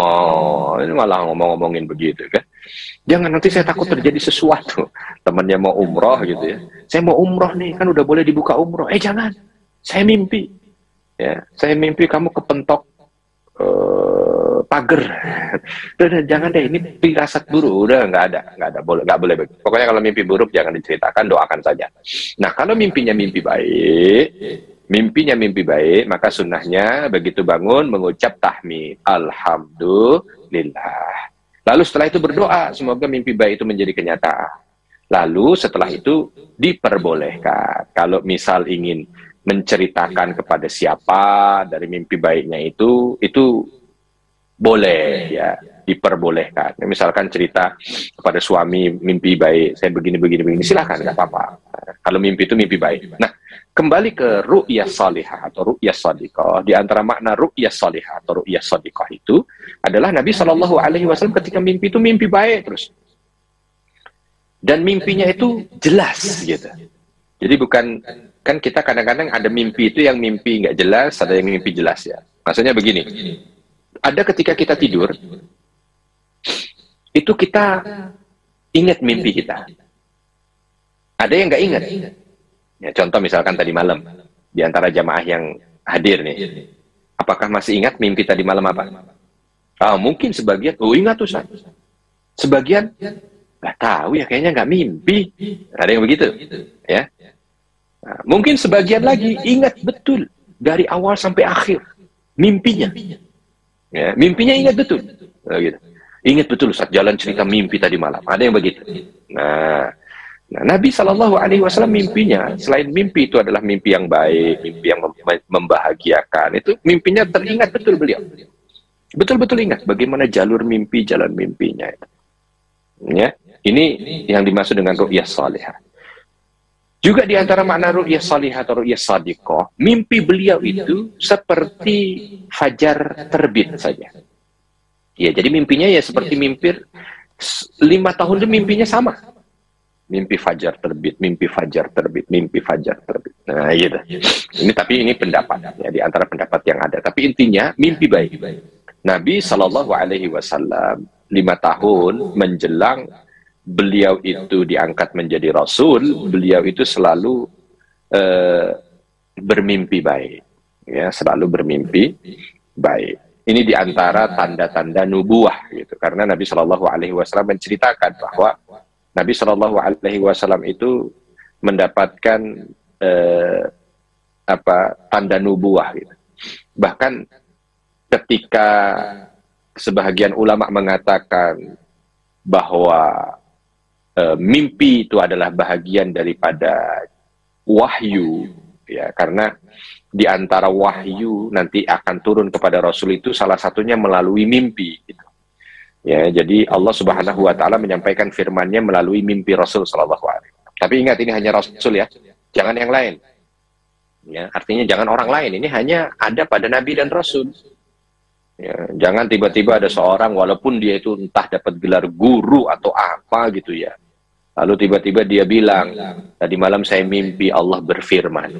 Speaker 3: Ini malah ngomong-ngomongin begitu kan. Jangan, nanti saya takut terjadi sesuatu. Temannya mau umroh gitu ya. Saya mau umroh nih, kan udah boleh dibuka umroh. Jangan. Saya mimpi. Ya, saya mimpi kamu kepentok pagar. Udah, jangan deh, ini firasat buruk. Udah, nggak boleh. Pokoknya kalau mimpi buruk jangan diceritakan, doakan saja. Nah, kalau mimpi mimpi baik, maka sunnahnya begitu bangun mengucap tahmid, alhamdulillah. Lalu setelah itu berdoa, semoga mimpi baik itu menjadi kenyataan. Lalu setelah itu diperbolehkan, kalau misal ingin menceritakan kepada siapa dari mimpi baiknya itu boleh, ya, diperbolehkan. Misalkan cerita kepada suami, mimpi baik, saya begini, silahkan, nggak apa-apa. Kalau mimpi itu mimpi baik. Nah, kembali ke ru'yah salihah atau ru'yah shadiqah. Di antara makna ru'yah salihah atau ru'yah shadiqah itu adalah Nabi SAW ketika mimpi itu mimpi baik terus. Dan mimpinya itu jelas gitu. Jadi bukan, kan kita kadang-kadang ada mimpi itu yang mimpi nggak jelas, ada yang mimpi jelas ya. Maksudnya begini, ada ketika kita tidur, itu kita ingat mimpi kita. Ada yang nggak ingat. Ya, contoh misalkan tadi malam, di antara jamaah yang hadir nih, apakah masih ingat mimpi tadi malam apa? Mungkin sebagian, ingat tuh Ustaz. Sebagian, nggak tahu ya, kayaknya nggak mimpi. Ada yang begitu, ya. Nah, mungkin sebagian lagi ingat betul dari awal sampai akhir mimpinya. Ya, mimpinya ingat betul. Gitu. Ingat betul Ustaz, jalan cerita mimpi tadi malam. Ada yang begitu. Nah, Nabi SAW mimpinya, selain mimpi itu adalah mimpi yang baik, mimpi yang membahagiakan, itu mimpinya teringat betul beliau. Betul-betul ingat bagaimana jalur mimpi, jalan mimpinya. Ya, ini yang dimaksud dengan ru'yah salihah. Juga di antara makna ru'yah salihah atau ru'yah shadiqah, mimpi beliau itu seperti fajar terbit saja. Ya, jadi mimpinya ya seperti mimpi 5 tahun itu mimpinya sama. Mimpi fajar terbit, mimpi fajar terbit, mimpi fajar terbit. Nah, gitu. Ini pendapat ya, di antara pendapat yang ada. Tapi intinya mimpi baik. Nabi SAW 5 tahun menjelang beliau itu diangkat menjadi Rasul, beliau itu selalu bermimpi baik. Ya, selalu bermimpi baik. Ini di antara tanda-tanda nubuah gitu. Karena Nabi SAW menceritakan bahwa Nabi SAW itu mendapatkan tanda nubuah gitu. Bahkan ketika sebahagian ulama mengatakan bahwa mimpi itu adalah bahagian daripada wahyu, ya, karena di antara wahyu nanti akan turun kepada Rasul itu salah satunya melalui mimpi gitu. Ya, jadi Allah Subhanahu wa taala menyampaikan firman-Nya melalui mimpi Rasul sallallahu alaihi wasallam. Tapi ingat, ini hanya Rasul ya, jangan yang lain. Ya, artinya jangan orang lain, ini hanya ada pada Nabi dan Rasul. Ya, jangan tiba-tiba ada seorang walaupun dia itu entah dapat gelar guru atau apa gitu ya. Lalu tiba-tiba dia bilang, tadi malam saya mimpi Allah berfirman.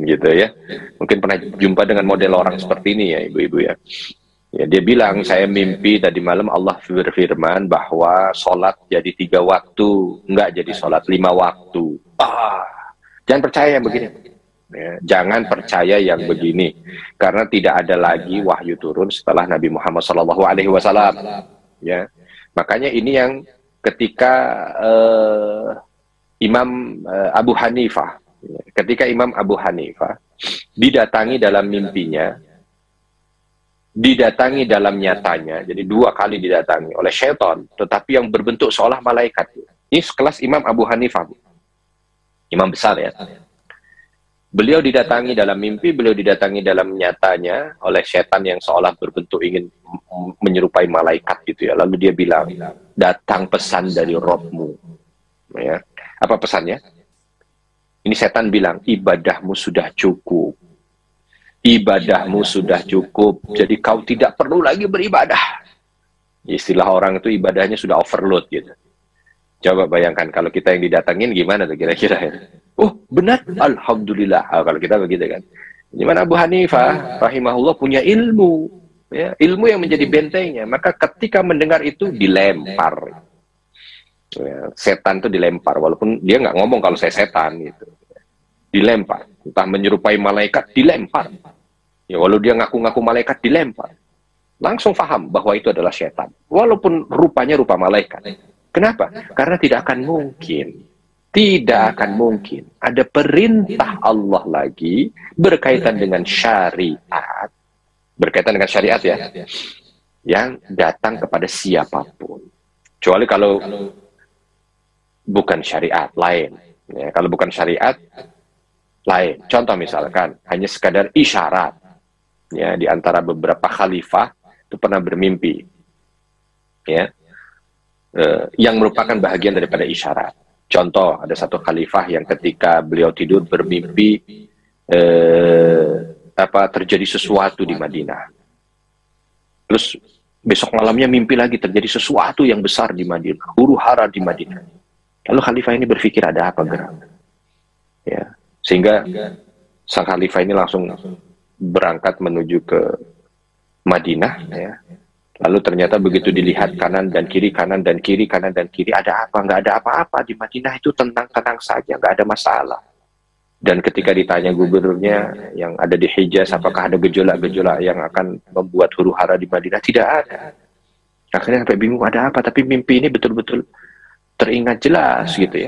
Speaker 3: Gitu ya. Mungkin pernah jumpa dengan model orang seperti ini ya, ibu-ibu ya. Ya, dia bilang, saya mimpi tadi malam Allah berfirman bahwa sholat jadi 3 waktu, enggak jadi sholat 5 waktu. Jangan percaya yang begini. Ya, jangan percaya yang begini, karena tidak ada lagi wahyu turun setelah Nabi Muhammad SAW. Ya, Makanya ini yang ketika Imam Abu Hanifah, didatangi dalam mimpinya, didatangi dalam nyatanya, jadi 2 kali didatangi oleh syaitan, tetapi yang berbentuk seolah malaikat. Ini sekelas Imam Abu Hanifah, imam besar ya. Beliau didatangi dalam mimpi, beliau didatangi dalam nyatanya oleh setan yang seolah berbentuk ingin menyerupai malaikat gitu ya. Lalu dia bilang, datang pesan dari Robmu. Ya. Apa pesannya? Ini setan bilang, ibadahmu sudah cukup. Ibadahmu sudah cukup, jadi kau tidak perlu lagi beribadah. Istilah orang itu ibadahnya sudah overload gitu. Coba bayangkan kalau kita yang didatangin gimana tuh kira-kira ya. Oh benar, alhamdulillah. Kalau kita begitu kan. Gimana Abu Hanifah rahimahullah punya ilmu, ya, ilmu yang menjadi bentengnya. Maka ketika mendengar itu dilempar, ya, setan itu dilempar. Walaupun dia nggak ngomong kalau saya setan gitu, dilempar. Entah menyerupai malaikat dilempar. Ya walau dia ngaku-ngaku malaikat dilempar. Langsung paham bahwa itu adalah setan. Walaupun rupanya rupa malaikat. Kenapa? Karena tidak akan mungkin. Tidak akan mungkin ada perintah Allah lagi berkaitan dengan syariat. Berkaitan dengan syariat ya. Yang datang kepada siapapun. Kecuali kalau bukan syariat, lain. Ya, kalau bukan syariat, lain. Contoh misalkan, hanya sekadar isyarat. Ya, di antara beberapa khalifah itu pernah bermimpi. Ya. Yang merupakan bahagian daripada isyarat. Contoh, ada satu khalifah yang ketika beliau tidur bermimpi terjadi sesuatu di Madinah. Terus besok malamnya mimpi lagi terjadi sesuatu yang besar di Madinah, huru-hara di Madinah. Lalu khalifah ini berpikir ada apa gerak? Ya, sehingga sang khalifah ini langsung berangkat menuju ke Madinah ya. Lalu ternyata begitu dilihat kanan dan kiri, kanan dan kiri, kanan dan kiri, ada apa? Nggak ada apa-apa. Di Madinah itu tenang-tenang saja, nggak ada masalah. Dan ketika ditanya gubernurnya yang ada di Hijaz, apakah ada gejolak-gejolak yang akan membuat huru-hara di Madinah? Tidak ada. Akhirnya sampai bingung ada apa, tapi mimpi ini betul-betul teringat jelas gitu ya.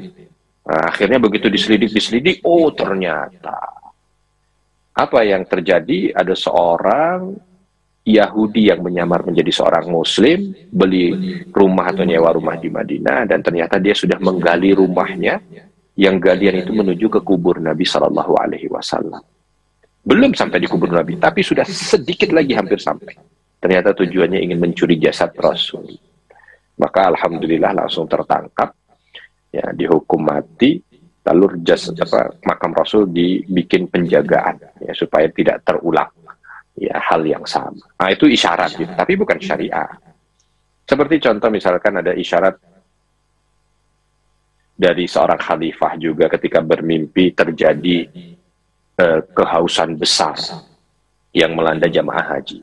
Speaker 3: Nah, akhirnya begitu diselidik, oh ternyata. Apa yang terjadi? Ada seorang Yahudi yang menyamar menjadi seorang Muslim, beli rumah atau nyewa rumah di Madinah, dan ternyata dia sudah menggali rumahnya, yang galian itu menuju ke kubur Nabi Shallallahu Alaihi Wasallam. Belum sampai di kubur Nabi, tapi sudah sedikit lagi hampir sampai. Ternyata tujuannya ingin mencuri jasad Rasul. Maka alhamdulillah langsung tertangkap, ya dihukum mati. Lalu makam Rasul dibikin penjagaan, ya supaya tidak terulang. Ya hal yang sama. Nah itu isyarat gitu, tapi bukan syariah. Seperti contoh misalkan ada isyarat dari seorang khalifah juga ketika bermimpi terjadi kehausan besar yang melanda jamaah haji.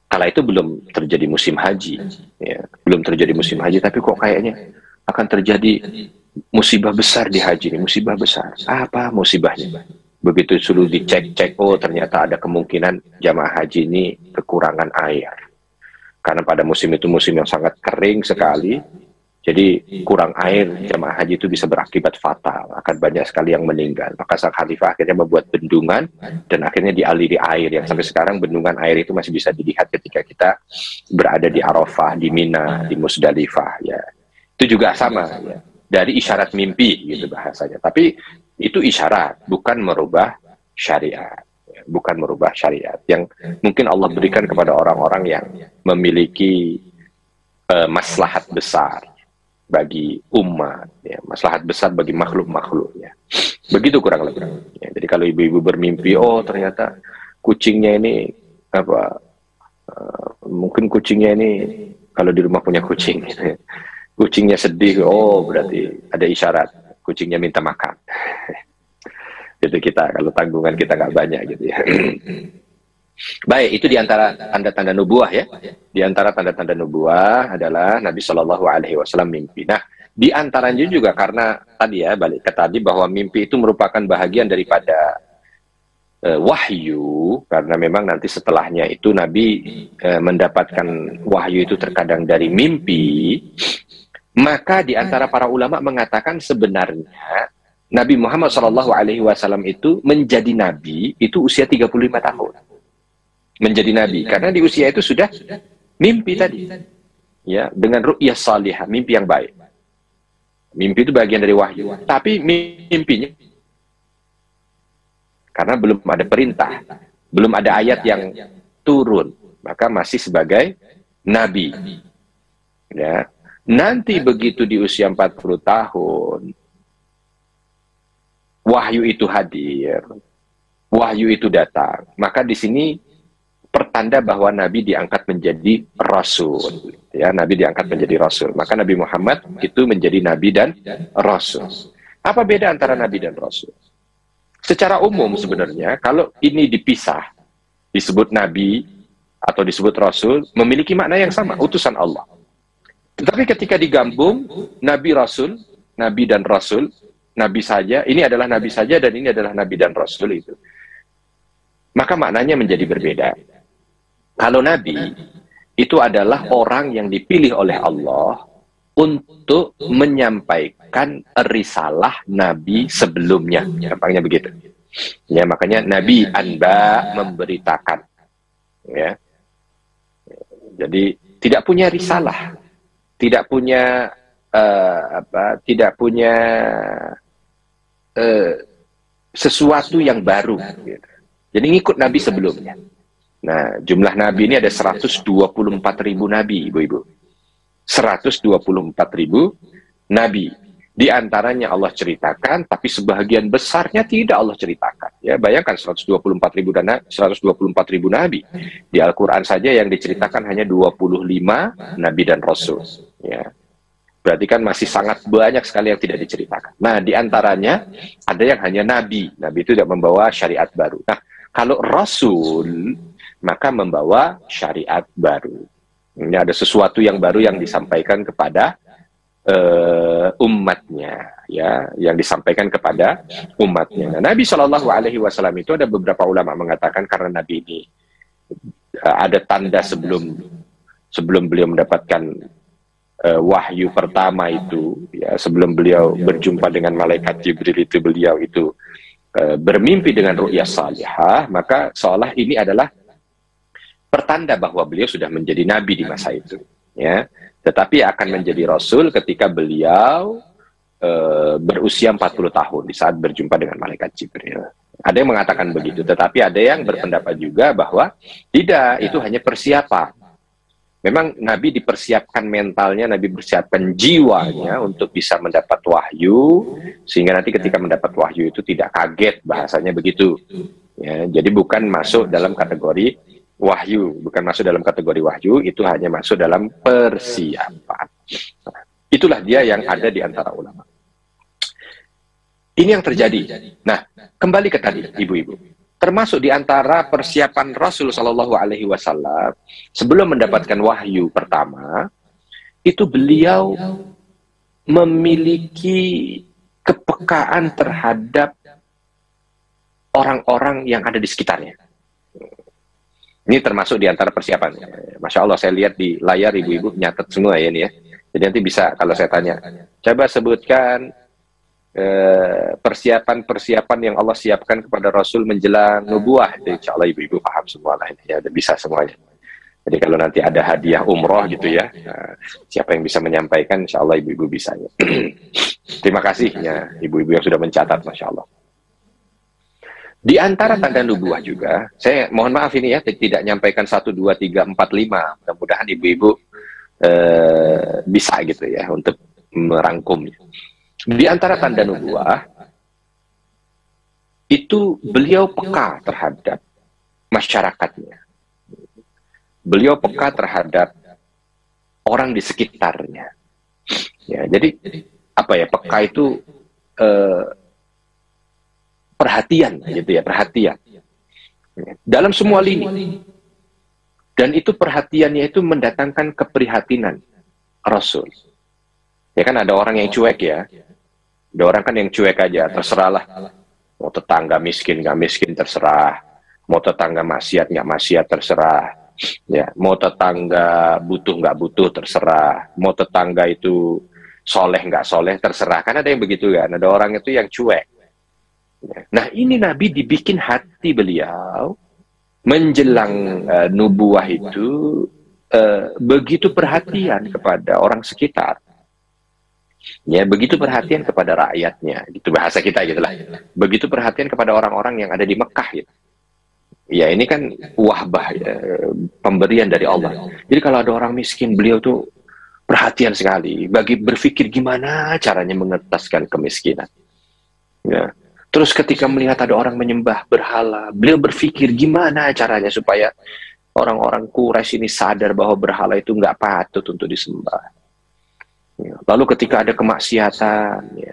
Speaker 3: Kala itu belum terjadi musim haji, ya, belum terjadi musim haji, tapi kok kayaknya akan terjadi musibah besar di haji ini, musibah besar. Apa musibahnya? Begitu suruh dicek-cek, oh ternyata ada kemungkinan jamaah haji ini kekurangan air. Karena pada musim itu musim yang sangat kering sekali, jadi kurang air jamaah haji itu bisa berakibat fatal, akan banyak sekali yang meninggal. Maka sang khalifah akhirnya membuat bendungan dan akhirnya dialiri air, yang sampai sekarang bendungan air itu masih bisa dilihat ketika kita berada di Arafah, di Mina, di Musdalifah. Ya. Itu juga sama, ya. Dari isyarat mimpi gitu bahasanya. Tapi itu isyarat, bukan merubah syariat. Bukan merubah syariat. Yang mungkin Allah berikan kepada orang-orang yang memiliki maslahat besar bagi umat, ya, maslahat besar bagi makhluk-makhluknya. Begitu kurang lebih. Ya, jadi kalau ibu-ibu bermimpi, oh ternyata kucingnya ini mungkin kucingnya ini kalau di rumah punya kucing, gitu ya. Kucingnya sedih, oh berarti ada isyarat kucingnya minta makan. Itu kita kalau tanggungan kita nggak banyak gitu ya. Baik, itu diantara tanda-tanda nubuah ya. Diantara tanda-tanda nubuah adalah Nabi Shallallahu Alaihi Wasallam mimpi. Nah, diantaranya juga karena tadi ya balik ke tadi bahwa mimpi itu merupakan bahagian daripada wahyu, karena memang nanti setelahnya itu Nabi mendapatkan wahyu itu terkadang dari mimpi, maka di antara para ulama mengatakan sebenarnya Nabi Muhammad SAW itu menjadi Nabi itu usia 35 tahun. Menjadi Nabi, karena di usia itu sudah mimpi tadi. Ya, dengan ru'yah salihah, mimpi yang baik. Mimpi itu bagian dari wahyu. Tapi mimpinya, karena belum ada perintah, belum ada ayat yang turun, maka masih sebagai Nabi. Ya. Nanti begitu di usia 40 tahun, wahyu itu hadir, wahyu itu datang, maka di sini pertanda bahwa Nabi diangkat menjadi Rasul. Ya, Nabi diangkat menjadi Rasul. Maka Nabi Muhammad itu menjadi Nabi dan Rasul. Apa beda antara Nabi dan Rasul? Secara umum sebenarnya, kalau ini dipisah, disebut Nabi atau disebut Rasul, memiliki makna yang sama, utusan Allah. Tetapi ketika digabung, Nabi Rasul, Nabi dan Rasul, Nabi saja, ini adalah Nabi saja dan ini adalah Nabi dan Rasul itu, maka maknanya menjadi berbeda. Kalau Nabi itu adalah orang yang dipilih oleh Allah untuk menyampaikan risalah Nabi sebelumnya, gampangnya begitu. Ya, makanya Nabi Anba, memberitakan. Ya. Jadi tidak punya risalah, tidak punya sesuatu yang baru. Gitu. Jadi ngikut Nabi sebelumnya. Nah, jumlah Nabi ini ada 124.000 Nabi, ibu-ibu. 124.000 Nabi. Di antaranya Allah ceritakan, tapi sebagian besarnya tidak Allah ceritakan. Ya, bayangkan 124.000 Nabi. Di Al-Quran saja yang diceritakan hanya 25 Nabi dan Rasul. Ya. Berarti kan masih sangat banyak sekali yang tidak diceritakan. Nah, di antaranya ada yang hanya Nabi. Nabi itu tidak membawa syariat baru. Nah, kalau Rasul, maka membawa syariat baru. Ini ada sesuatu yang baru yang disampaikan kepada umatnya, ya, yang disampaikan kepada umatnya. Nah, Nabi SAW itu ada beberapa ulama mengatakan karena Nabi ini ada tanda sebelum beliau mendapatkan wahyu pertama itu, ya, sebelum beliau berjumpa dengan malaikat Jibril itu, beliau itu bermimpi dengan ru'yah salihah, maka seolah ini adalah pertanda bahwa beliau sudah menjadi nabi di masa itu, ya. Tetapi akan menjadi rasul ketika beliau berusia 40 tahun di saat berjumpa dengan malaikat Jibril. Ada yang mengatakan begitu, tetapi ada yang berpendapat juga bahwa tidak, itu hanya persiapan. Memang Nabi dipersiapkan mentalnya, Nabi persiapkan jiwanya untuk bisa mendapat wahyu, sehingga nanti ketika mendapat wahyu itu tidak kaget, bahasanya begitu. Ya, jadi bukan masuk dalam kategori wahyu, bukan masuk dalam kategori wahyu, itu hanya masuk dalam persiapan. Nah, itulah dia yang ada di antara ulama. Ini yang terjadi. Nah, kembali ke tadi, ibu-ibu. Termasuk di antara persiapan Rasul Shallallahu Alaihi Wasallam sebelum mendapatkan wahyu pertama, itu beliau memiliki kepekaan terhadap orang-orang yang ada di sekitarnya. Ini termasuk di antara persiapan. Masya Allah, saya lihat di layar ibu-ibu nyatet semua ya ini ya. Jadi nanti bisa kalau saya tanya, coba sebutkan persiapan-persiapan yang Allah siapkan kepada Rasul menjelang nubuah. Jadi insya Allah ibu-ibu paham semua lah ini ya, bisa semuanya. Jadi kalau nanti ada hadiah umroh gitu ya, siapa yang bisa menyampaikan, insya Allah ibu-ibu bisa. Ya. Terima kasih ya ibu-ibu yang sudah mencatat, Masya Allah. Di antara tanda nubuah juga, saya mohon maaf ini ya, tidak nyampaikan 1, 2, 3, 4, 5. Mudah-mudahan ibu-ibu bisa gitu ya, untuk merangkumnya. Di antara tanda nubuah, itu beliau peka terhadap masyarakatnya. Beliau peka terhadap orang di sekitarnya. Ya, jadi, apa ya, peka itu perhatian gitu ya, perhatian dalam semua lini, dan itu perhatiannya itu mendatangkan keprihatinan Rasul. Ya kan ada orang yang cuek ya, ada orang kan yang cuek aja, terserahlah Mau tetangga miskin nggak miskin terserah, mau tetangga maksiat nggak maksiat terserah, ya. Mau tetangga butuh nggak butuh terserah, mau tetangga itu soleh nggak soleh terserah. Kan ada yang begitu kan, ada orang itu yang cuek. Nah ini Nabi dibikin hati beliau menjelang nubuah itu begitu perhatian kepada orang sekitar. Ya, begitu perhatian kepada rakyatnya, gitu bahasa kita gitulah. Begitu perhatian kepada orang-orang yang ada di Mekah gitu. Ya, ini kan wahbah ya, pemberian dari Allah. Jadi kalau ada orang miskin, beliau tuh perhatian sekali bagi berpikir gimana caranya mengentaskan kemiskinan. Ya. Terus ketika melihat ada orang menyembah berhala, beliau berpikir gimana caranya supaya orang-orang Quraisy ini sadar bahwa berhala itu nggak patut untuk disembah. Lalu ketika ada kemaksiatan, ya,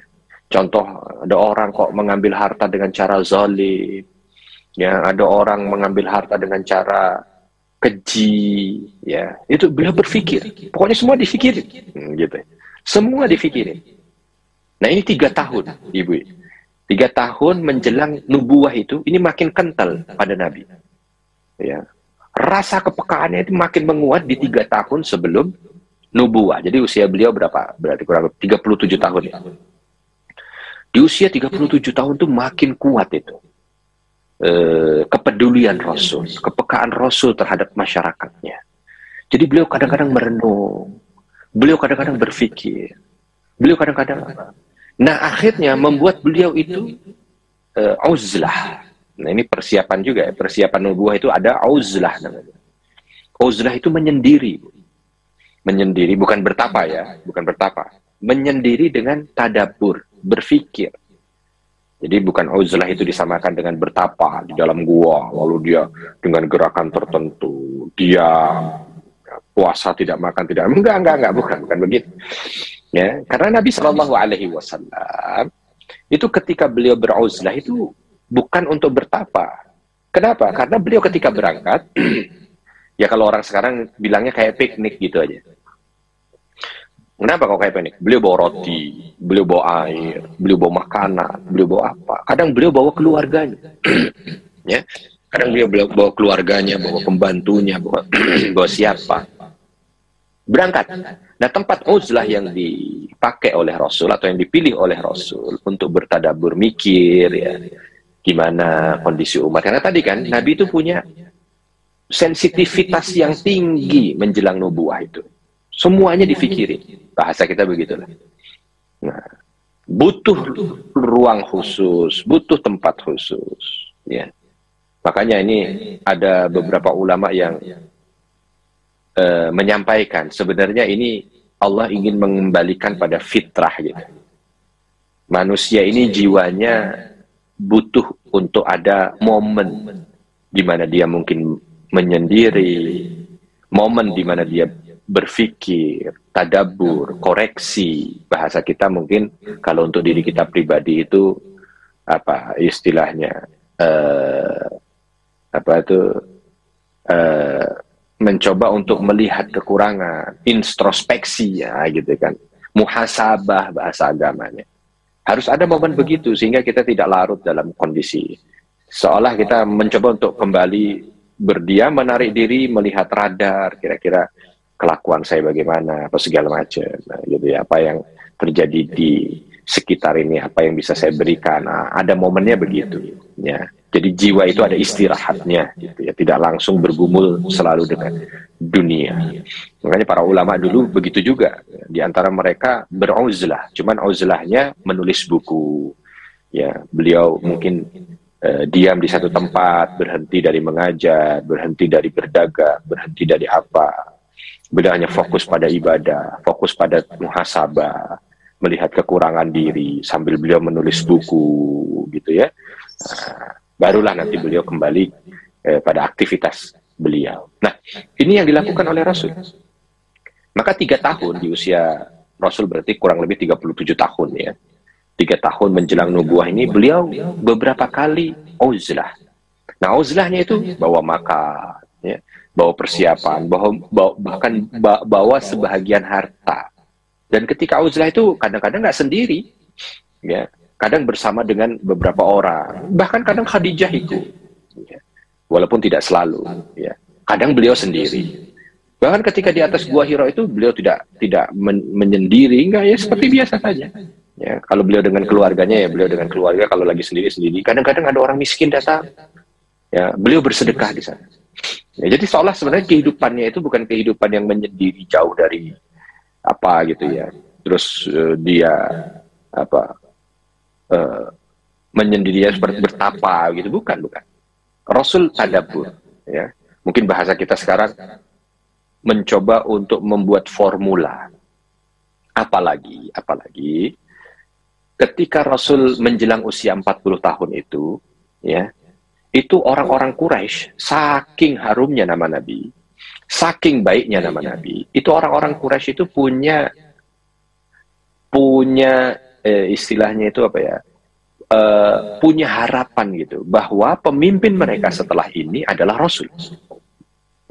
Speaker 3: contoh ada orang kok mengambil harta dengan cara zalim, ya, ada orang mengambil harta dengan cara keji, ya, itu beliau berpikir, pokoknya semua difikirin, gitu, semua difikirin. Nah ini 3 tahun, Ibu, 3 tahun menjelang nubuah itu, ini makin kental pada Nabi, ya, rasa kepekaannya itu makin menguat di 3 tahun sebelum nubuah. Jadi usia beliau berapa? Berarti kurang lebih 37 tahun ya. Di usia 37 tahun itu makin kuat itu. Kepedulian Rasul, kepekaan Rasul terhadap masyarakatnya. Jadi beliau kadang-kadang merenung. Beliau kadang-kadang berpikir. Beliau kadang-kadang nah akhirnya membuat beliau itu uzlah. Nah ini persiapan juga ya. Persiapan nubuah itu ada uzlah namanya. Uzlah itu menyendiri. Menyendiri, bukan bertapa ya, bukan bertapa. Menyendiri dengan tadabbur, berpikir. Jadi bukan uzlah itu disamakan dengan bertapa di dalam gua, lalu dia dengan gerakan tertentu, dia puasa tidak makan tidak, enggak, bukan begitu. Ya, karena Nabi SAW itu ketika beliau beruzlah itu bukan untuk bertapa. Kenapa? Karena beliau ketika berangkat ya kalau orang sekarang bilangnya kayak piknik gitu aja. Kenapa kok kayak piknik? Beliau bawa roti, beliau bawa air, beliau bawa makanan, beliau bawa apa? Kadang beliau bawa keluarganya. Ya. Kadang beliau bawa keluarganya, bawa pembantunya, bawa siapa. Berangkat. Nah, tempat uzlah yang dipakai oleh Rasul atau yang dipilih oleh Rasul untuk bertadabbur, mikir ya. Gimana kondisi umat. Karena tadi kan Nabi itu punya sensitivitas yang tinggi menjelang nubuah itu. Semuanya difikirin. Bahasa kita begitulah. Nah, butuh ruang khusus, butuh tempat khusus. Ya. Makanya ini ada beberapa ulama yang menyampaikan sebenarnya ini Allah ingin mengembalikan pada fitrah gitu. Manusia ini jiwanya butuh untuk ada momen di mana dia mungkin menyendiri, momen di mana dia berpikir, tadabbur, koreksi. Bahasa kita mungkin kalau untuk diri kita pribadi itu apa istilahnya mencoba untuk melihat kekurangan, introspeksi ya gitu kan, muhasabah bahasa agamanya. Harus ada momen begitu sehingga kita tidak larut dalam kondisi seolah kita mencoba untuk kembali berdiam, menarik diri, melihat radar, kira-kira kelakuan saya bagaimana, apa segala macam, nah, gitu ya, apa yang terjadi di sekitar ini, apa yang bisa saya berikan. Nah, ada momennya begitu, ya. Jadi jiwa itu ada istirahatnya, gitu ya, tidak langsung bergumul selalu dengan dunia. Makanya para ulama dulu begitu juga, di antara mereka beruzlah, cuman uzlahnya menulis buku, ya. Beliau mungkin diam di satu tempat, berhenti dari mengajar, berhenti dari berdagang, berhenti dari apa. Beliau hanya fokus pada ibadah, fokus pada muhasabah, melihat kekurangan diri sambil beliau menulis buku, gitu ya. Nah, barulah nanti beliau kembali pada aktivitas beliau. Nah, ini yang dilakukan oleh Rasul. Maka 3 tahun di usia Rasul berarti kurang lebih 37 tahun ya. 3 tahun menjelang nubuah ini beliau beberapa kali uzlah. Nah, uzlahnya itu bawa makan, ya, bawa persiapan, bahkan bawa sebahagian harta. Dan ketika uzlah itu kadang-kadang nggak sendiri, ya. kadang bersama dengan beberapa orang, bahkan kadang Khadijah ikut, ya. Walaupun tidak selalu, ya. Kadang beliau sendiri. Bahkan ketika di atas Gua Hira itu beliau tidak menyendiri, enggak, ya seperti biasa saja. Ya, kalau beliau dengan keluarganya, ya beliau dengan keluarga. Kalau lagi sendiri, kadang-kadang ada orang miskin datang, ya beliau bersedekah di sana. Ya, jadi seolah sebenarnya kehidupannya itu bukan kehidupan yang menyendiri jauh dari apa gitu ya. Terus dia apa menyendirinya seperti bertapa gitu, bukan. Rasul tadabbur, ya. Mungkin bahasa kita sekarang mencoba untuk membuat formula. Apalagi ketika Rasul menjelang usia 40 tahun itu, ya, itu orang-orang Quraisy, saking harumnya nama Nabi, saking baiknya nama Nabi, itu orang-orang Quraisy itu punya istilahnya itu apa ya, punya harapan gitu, bahwa pemimpin mereka setelah ini adalah Rasul.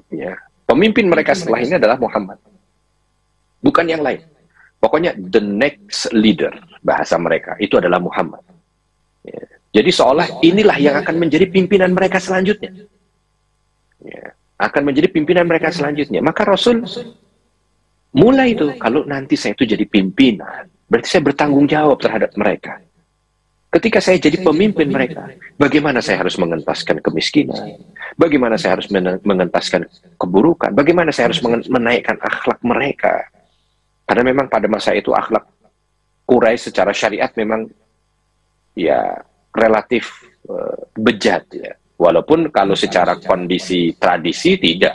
Speaker 3: Ya, pemimpin mereka setelah ini adalah Muhammad, bukan yang lain. Pokoknya the next leader, bahasa mereka itu adalah Muhammad. Ya. Jadi seolah inilah yang akan menjadi pimpinan mereka selanjutnya. Ya. Akan menjadi pimpinan mereka selanjutnya. Maka Rasul mulai itu, kalau nanti saya itu jadi pimpinan, berarti saya bertanggung jawab terhadap mereka. Ketika saya jadi pemimpin mereka, bagaimana saya harus mengentaskan kemiskinan? Bagaimana saya harus mengentaskan keburukan? Bagaimana saya harus menaikkan akhlak mereka? Karena memang pada masa itu akhlak Quraisy secara syariat memang ya relatif bejat ya. Walaupun kalau secara kondisi tradisi tidak.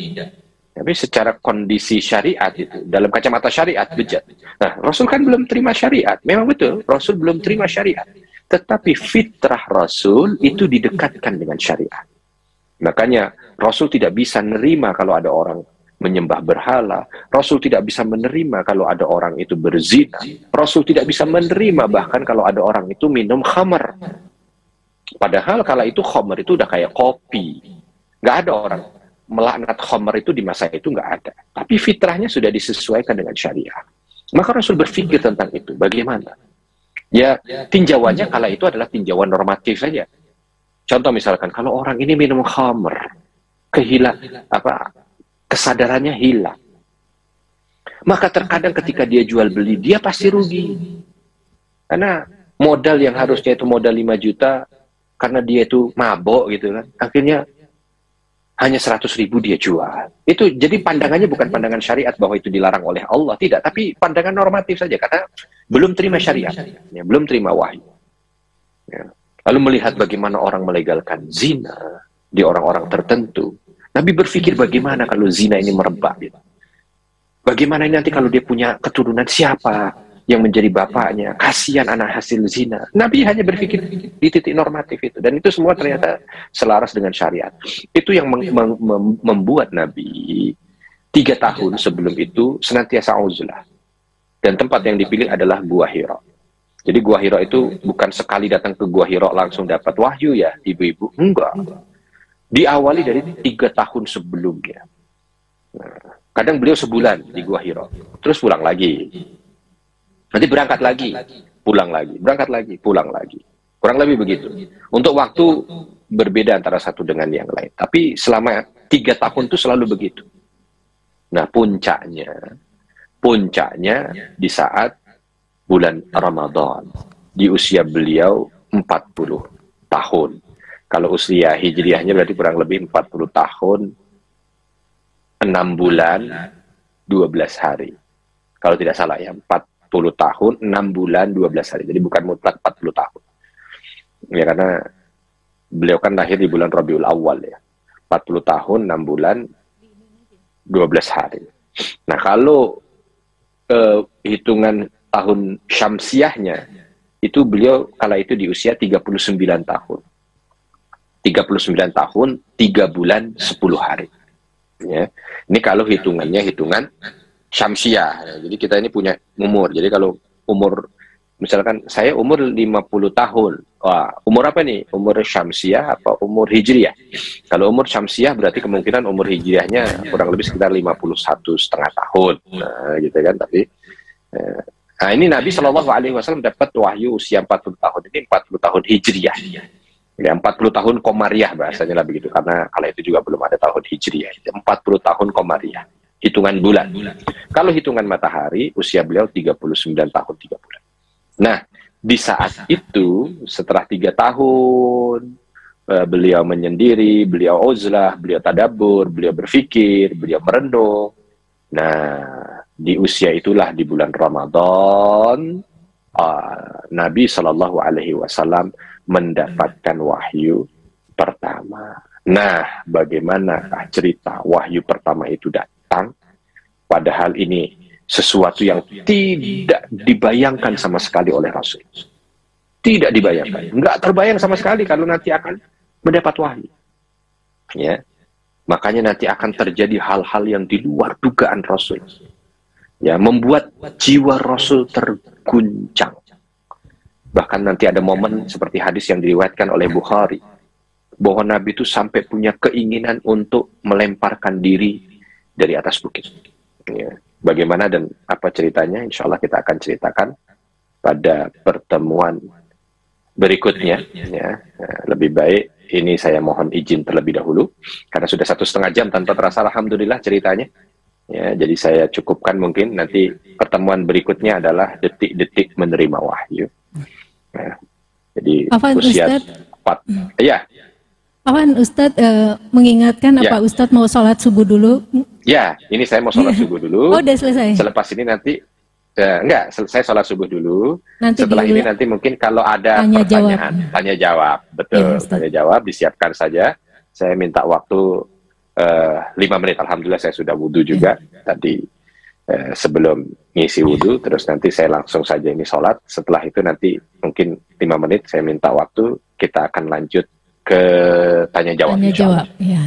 Speaker 3: Tapi secara kondisi syariat itu, dalam kacamata syariat bejat. Nah, Rasul kan belum terima syariat. Memang betul, Rasul belum terima syariat. Tetapi fitrah Rasul itu didekatkan dengan syariat. Makanya Rasul tidak bisa nerima kalau ada orang menyembah berhala. Rasul tidak bisa menerima kalau ada orang itu berzina. Rasul tidak bisa menerima bahkan kalau ada orang itu minum khamar. Padahal kala itu khamar itu udah kayak kopi. Nggak ada orang melaknat khamar itu di masa itu, nggak ada. Tapi fitrahnya sudah disesuaikan dengan syariah. Maka Rasul berpikir tentang itu. Bagaimana? Ya, tinjauannya kala itu adalah tinjauan normatif saja. Contoh misalkan, kalau orang ini minum khamar, kesadarannya hilang. Maka terkadang ketika dia jual beli, dia pasti rugi. Karena modal yang harusnya itu modal 5 juta, karena dia itu mabok gitu kan, akhirnya hanya 100.000 dia jual. Itu jadi pandangannya bukan pandangan syariat bahwa itu dilarang oleh Allah, tidak, tapi pandangan normatif saja karena belum terima syariat, ya, belum terima wahyu. Ya. Lalu melihat bagaimana orang melegalkan zina di orang-orang tertentu. Nabi berpikir bagaimana kalau zina ini merebak. Gitu. Bagaimana ini nanti kalau dia punya keturunan, siapa yang menjadi bapaknya? Kasihan anak hasil zina. Nabi hanya berpikir di titik normatif itu. Dan itu semua ternyata selaras dengan syariat. Itu yang membuat Nabi 3 tahun sebelum itu senantiasa uzlah. Dan tempat yang dipilih adalah Gua Hira. Jadi Gua Hira itu bukan sekali datang ke Gua Hira langsung dapat wahyu ya, ibu-ibu. Enggak. Diawali dari 3 tahun sebelumnya. Nah, kadang beliau sebulan di Gua Hira, terus pulang lagi. Nanti berangkat lagi, pulang lagi, berangkat lagi, pulang lagi. Kurang lebih begitu. Untuk waktu berbeda antara satu dengan yang lain. Tapi selama 3 tahun itu selalu begitu. Nah, puncaknya di saat bulan Ramadan, di usia beliau 40 tahun. Kalau usia hijriahnya berarti kurang lebih 40 tahun, 6 bulan, 12 hari. Kalau tidak salah ya, 40 tahun, 6 bulan, 12 hari. Jadi bukan mutlak 40 tahun. Ya karena beliau kan lahir di bulan Rabiul Awal ya. 40 tahun, 6 bulan, 12 hari. Nah kalau hitungan tahun syamsiahnya, itu beliau kala itu di usia 39 tahun. 39 tahun, 3 bulan, 10 hari. Ya. Ini kalau hitungannya hitungan syamsiah. Ya. Jadi kita ini punya umur. Jadi kalau umur, misalkan saya umur 50 tahun. Wah, umur apa nih? Umur syamsiah apa umur hijriah? Kalau umur syamsiah berarti kemungkinan umur hijriahnya kurang lebih sekitar 51,5 tahun. Nah, gitu kan. Tapi Nah, ini Nabi Shallallahu Alaihi Wasallam dapat wahyu usia 40 tahun. Ini 40 tahun Hijriyah. Ya, 40 tahun Komariah bahasanya lah begitu. Karena kala itu juga belum ada tahun Hijriyah. 40 tahun Komariah. Hitungan bulan. Kalau hitungan matahari, usia beliau 39 tahun 3 bulan. Nah, di saat itu, setelah 3 tahun, beliau menyendiri, beliau uzlah, beliau tadabbur, beliau berfikir, beliau merenung. Nah, di usia itulah di bulan Ramadan, Nabi Shallallahu Alaihi Wasallam mendapatkan wahyu pertama. Nah, bagaimanakah cerita wahyu pertama itu datang? Padahal ini sesuatu yang tidak dibayangkan sama sekali oleh Rasul. Tidak dibayangkan, nggak terbayang sama sekali kalau nanti akan mendapat wahyu. Ya, makanya nanti akan terjadi hal-hal yang di luar dugaan Rasul. Ya, membuat jiwa Rasul terguncang. Bahkan nanti ada momen seperti hadis yang diriwayatkan oleh Bukhari, bahwa Nabi itu sampai punya keinginan untuk melemparkan diri dari atas bukit. Ya. Bagaimana dan apa ceritanya, insya Allah kita akan ceritakan pada pertemuan berikutnya. Ya. Lebih baik ini saya mohon izin terlebih dahulu, karena sudah 1,5 jam tanpa terasa, alhamdulillah ceritanya. Ya, jadi saya cukupkan, mungkin nanti pertemuan berikutnya adalah detik-detik menerima wahyu. Ya, jadi
Speaker 2: Afwan,
Speaker 3: usia
Speaker 2: Ustadz.
Speaker 3: 4. Ya.
Speaker 2: Afwan, Ustadz mengingatkan apa Ustadz mau sholat subuh dulu?
Speaker 3: Ya, ini saya mau sholat subuh dulu.
Speaker 2: Oh, udah selesai.
Speaker 3: Selepas ini nanti enggak, selesai sholat subuh dulu.
Speaker 2: Nanti
Speaker 3: setelah ini nanti mungkin kalau ada pertanyaan, tanya jawab. Betul, ya, tanya jawab disiapkan saja. Saya minta waktu 5 menit. Alhamdulillah saya sudah wudhu juga tadi sebelum ngisi wudhu. Terus nanti saya langsung saja ini sholat. Setelah itu nanti mungkin 5 menit saya minta waktu. Kita akan lanjut ke tanya jawab.
Speaker 2: Tanya jawab. Ya.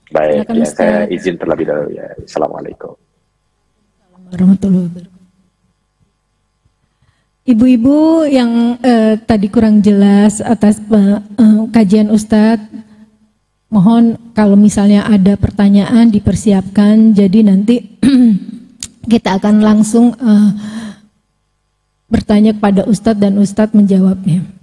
Speaker 3: Baik, ya, saya izin terlebih dahulu. Ya. Assalamualaikum
Speaker 2: warahmatullahi wabarakatuh. Ibu-ibu yang tadi kurang jelas atas kajian Ustadz, mohon kalau misalnya ada pertanyaan dipersiapkan, jadi nanti kita akan langsung bertanya kepada Ustadz dan Ustadz menjawabnya.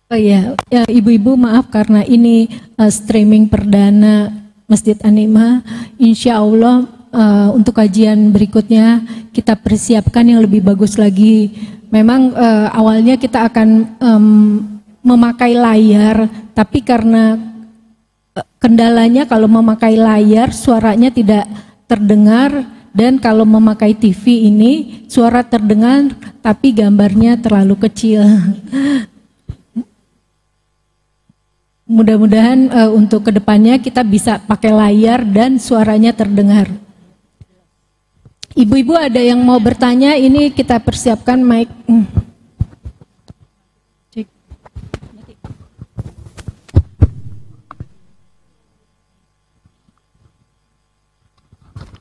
Speaker 2: Oh ya, ibu-ibu maaf karena ini streaming perdana Masjid An-Ni'mah. Insya Allah untuk kajian berikutnya kita persiapkan yang lebih bagus lagi. Memang awalnya kita akan memakai layar, tapi karena kendalanya kalau memakai layar suaranya tidak terdengar, dan kalau memakai TV ini suara terdengar tapi gambarnya terlalu kecil. Mudah-mudahan untuk kedepannya kita bisa pakai layar dan suaranya terdengar. Ibu-ibu ada yang mau bertanya, ini kita persiapkan mic.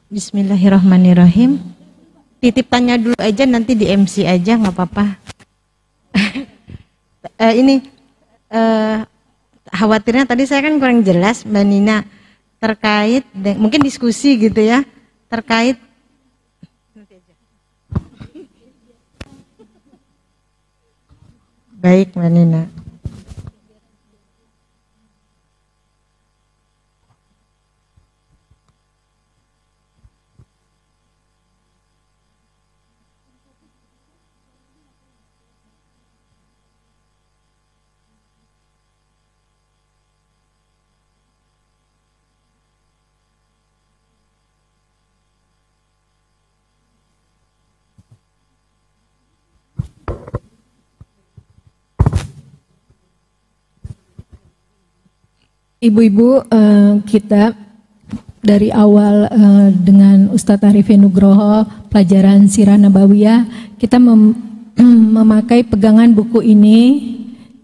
Speaker 4: Bismillahirrahmanirrahim. Titip tanya dulu aja, nanti di MC aja nggak apa-apa. Khawatirnya tadi saya kan kurang jelas Mbak Nina terkait mungkin diskusi gitu ya, terkait baik Mbak Nina.
Speaker 2: Ibu-ibu, kita dari awal dengan Ustadz Arifin Nugroho, pelajaran Sirah Nabawiyah, kita memakai pegangan buku ini.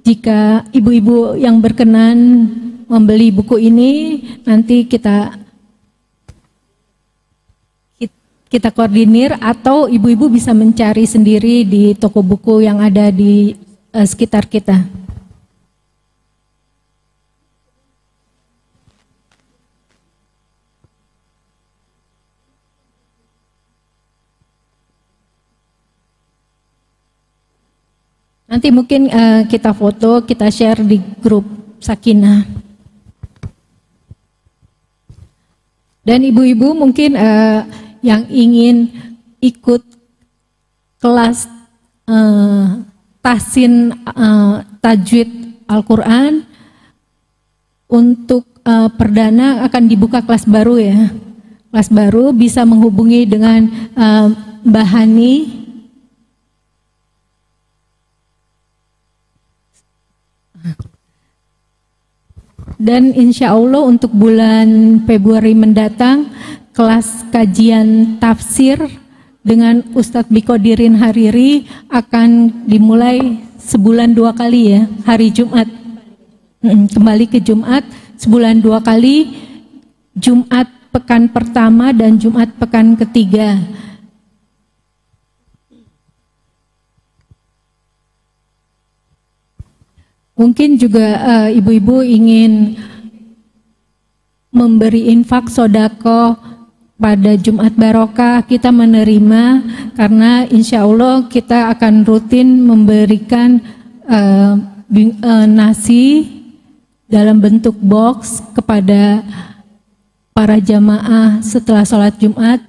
Speaker 2: Jika ibu-ibu yang berkenan membeli buku ini, nanti kita koordinir, atau ibu-ibu bisa mencari sendiri di toko buku yang ada di sekitar kita. Nanti mungkin kita foto, kita share di grup Sakinah. Dan ibu-ibu mungkin yang ingin ikut kelas tahsin tajwid Al-Quran, untuk perdana akan dibuka kelas baru ya. Kelas baru bisa menghubungi dengan Mbak Hani. Dan insya Allah untuk bulan Februari mendatang kelas kajian tafsir dengan Ustadz Bikodirin Hariri akan dimulai sebulan 2 kali ya, hari Jumat. Kembali ke Jumat sebulan 2 kali, Jumat pekan pertama dan Jumat pekan ketiga. Mungkin juga ibu-ibu ingin memberi infak sodako pada Jumat Barokah, kita menerima karena insya Allah kita akan rutin memberikan nasi dalam bentuk box kepada para jamaah setelah sholat Jumat.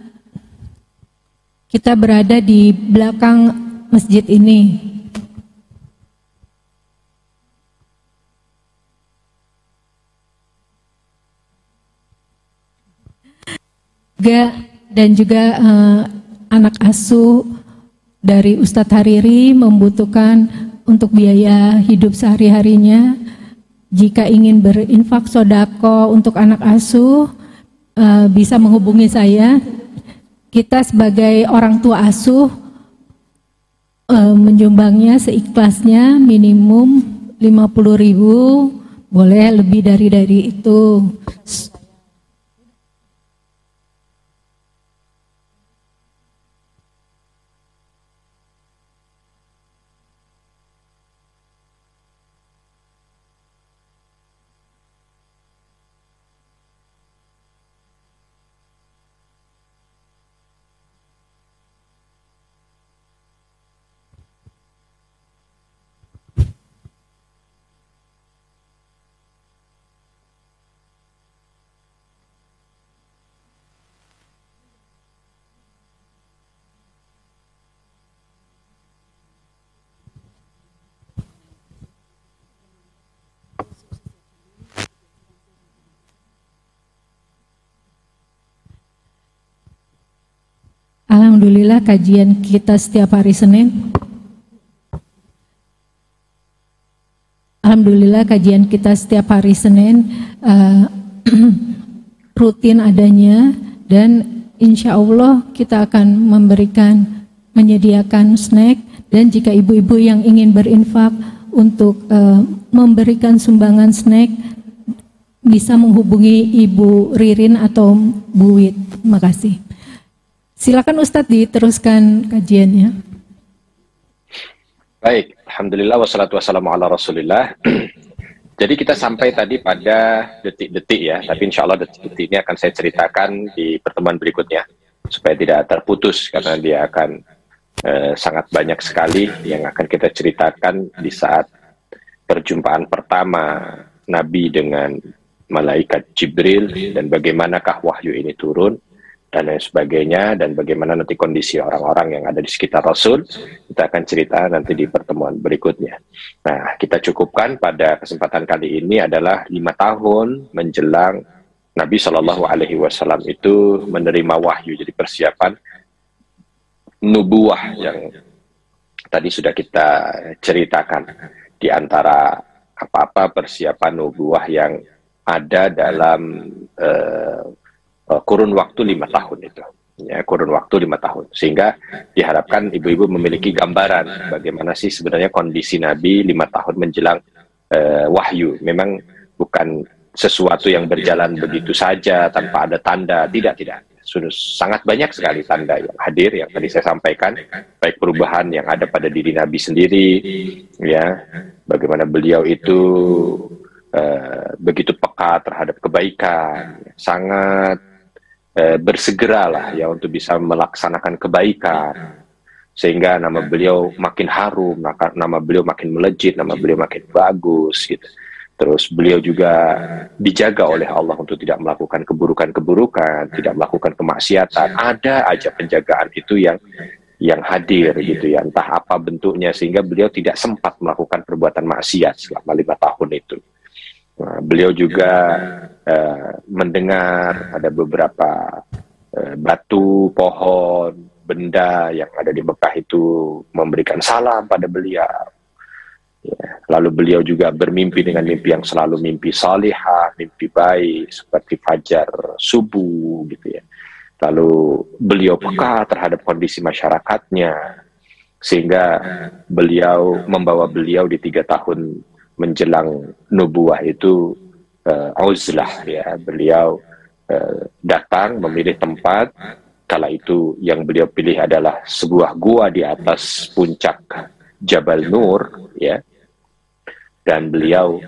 Speaker 2: Kita berada di belakang masjid ini. Dan juga anak asuh dari Ustadz Hariri membutuhkan untuk biaya hidup sehari-harinya. Jika ingin berinfak sodako untuk anak asuh, bisa menghubungi saya. Kita sebagai orang tua asuh menyumbangnya seikhlasnya, minimum 50.000, boleh lebih dari itu. Alhamdulillah kajian kita setiap hari Senin. Alhamdulillah kajian kita setiap hari Senin rutin adanya, dan insya Allah kita akan menyediakan snack. Dan jika ibu-ibu yang ingin berinfak untuk memberikan sumbangan snack, bisa menghubungi Ibu Ririn atau Bu Wit. Terima kasih. Silakan Ustadz diteruskan kajiannya.
Speaker 3: Baik, alhamdulillah wassalatu wassalamu ala rasulillah. Jadi kita sampai tadi pada detik-detik ya, tapi insya Allah detik-detik ini akan saya ceritakan di pertemuan berikutnya supaya tidak terputus, karena dia akan sangat banyak sekali yang akan kita ceritakan di saat perjumpaan pertama Nabi dengan malaikat Jibril, dan bagaimanakah wahyu ini turun dan lain sebagainya, dan bagaimana nanti kondisi orang-orang yang ada di sekitar Rasul, kita akan cerita nanti di pertemuan berikutnya. Nah, kita cukupkan pada kesempatan kali ini adalah 5 tahun menjelang Nabi Shallallahu Alaihi Wasallam itu menerima wahyu, jadi persiapan nubuah yang tadi sudah kita ceritakan. Di antara apa-apa persiapan nubuah yang ada dalam kurun waktu 5 tahun itu, ya, kurun waktu 5 tahun, sehingga diharapkan ibu-ibu memiliki gambaran bagaimana sih sebenarnya kondisi Nabi 5 tahun menjelang wahyu. Memang bukan sesuatu yang berjalan begitu saja tanpa ada tanda, tidak. Sudah sangat banyak sekali tanda yang hadir, yang tadi saya sampaikan, baik perubahan yang ada pada diri Nabi sendiri, ya, bagaimana beliau itu begitu peka terhadap kebaikan, sangat bersegeralah ya untuk bisa melaksanakan kebaikan, sehingga nama beliau makin harum, nama beliau makin melejit, nama beliau makin bagus gitu. Terus beliau juga dijaga oleh Allah untuk tidak melakukan keburukan-keburukan, tidak melakukan kemaksiatan. Ada aja penjagaan itu yang hadir gitu ya, entah apa bentuknya, sehingga beliau tidak sempat melakukan perbuatan maksiat selama 5 tahun itu. Nah, beliau juga mendengar ada beberapa batu, pohon, benda yang ada di Mekah itu memberikan salam pada beliau. Ya, lalu beliau juga bermimpi dengan mimpi yang selalu mimpi salihah, mimpi baik seperti fajar subuh gitu ya. Lalu beliau peka terhadap kondisi masyarakatnya, sehingga beliau membawa beliau di 3 tahun menjelang nubuah itu uzlah ya, beliau datang memilih tempat. Kala itu yang beliau pilih adalah sebuah gua di atas puncak Jabal Nur ya. Dan beliau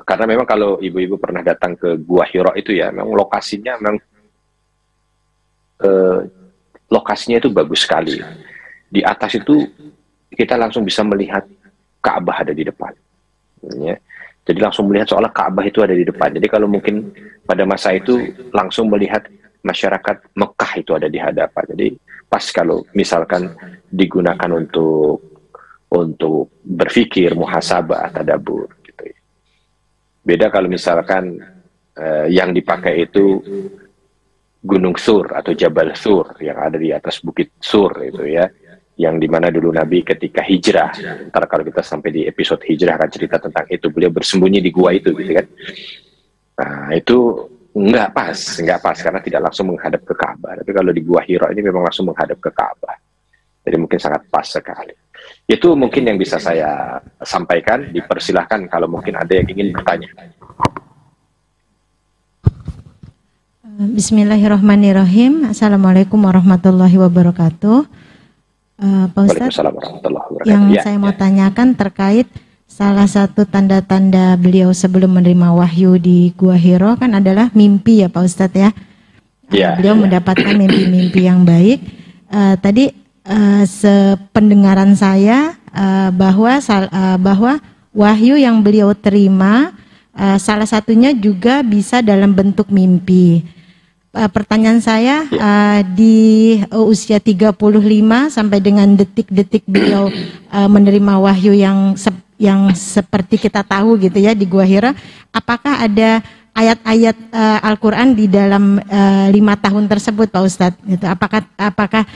Speaker 3: karena memang kalau ibu-ibu pernah datang ke Gua Hira itu ya, memang lokasinya memang lokasinya itu bagus sekali. Di atas itu kita langsung bisa melihat Ka'bah ada di depan. Ya. Jadi langsung melihat seolah Ka'bah itu ada di depan. Jadi kalau mungkin pada masa itu langsung melihat masyarakat Mekah itu ada di hadapan. Jadi pas kalau misalkan digunakan untuk berpikir, muhasabah, tadabbur gitu ya. Beda kalau misalkan yang dipakai itu Gunung Sur atau Jabal Sur yang ada di atas Bukit Sur itu ya, yang dimana dulu Nabi ketika hijrah. Ntar kalau kita sampai di episode hijrah akan cerita tentang itu, beliau bersembunyi di gua itu gitu kan. Nah itu nggak pas karena tidak langsung menghadap ke Ka'bah. Tapi kalau di Gua Hira ini memang langsung menghadap ke Ka'bah. Jadi mungkin sangat pas sekali. Itu mungkin yang bisa saya sampaikan. Dipersilahkan kalau mungkin ada yang ingin bertanya.
Speaker 4: Bismillahirrahmanirrahim. Assalamualaikum warahmatullahi wabarakatuh. Pak Ustadz, yang saya mau tanyakan terkait salah satu tanda-tanda beliau sebelum menerima wahyu di Gua Hira kan adalah mimpi ya Pak Ustadz ya. Beliau mendapatkan mimpi-mimpi yang baik. Tadi sependengaran saya bahwa wahyu yang beliau terima salah satunya juga bisa dalam bentuk mimpi. Pertanyaan saya di usia 35 sampai dengan detik-detik beliau menerima wahyu yang seperti kita tahu gitu ya di Gua Hira, apakah ada ayat-ayat Al-Quran di dalam 5 tahun tersebut Pak Ustadz? Gitu. Apakah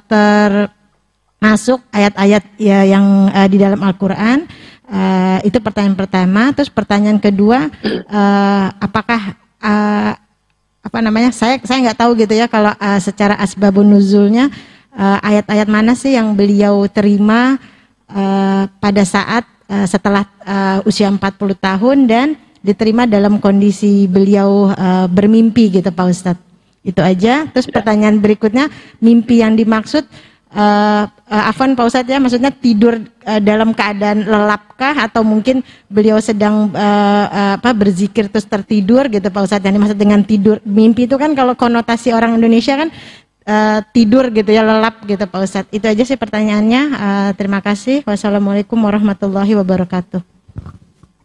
Speaker 4: termasuk ayat-ayat ya, yang di dalam Al-Quran? Itu pertanyaan pertama. Terus pertanyaan kedua, apakah saya nggak tahu gitu ya kalau secara asbabun nuzulnya ayat-ayat mana sih yang beliau terima pada saat setelah usia 40 tahun dan diterima dalam kondisi beliau bermimpi gitu Pak Ustadz. Itu aja. Terus pertanyaan berikutnya, mimpi yang dimaksud afwan Pak Ustadz ya, maksudnya tidur dalam keadaan lelapkah atau mungkin beliau sedang berzikir terus tertidur gitu Pak Ustadz. Yang dimaksud dengan tidur mimpi itu kan kalau konotasi orang Indonesia kan tidur gitu ya, lelap gitu Pak Ustadz. Itu aja sih pertanyaannya. Terima kasih. Wassalamualaikum warahmatullahi wabarakatuh.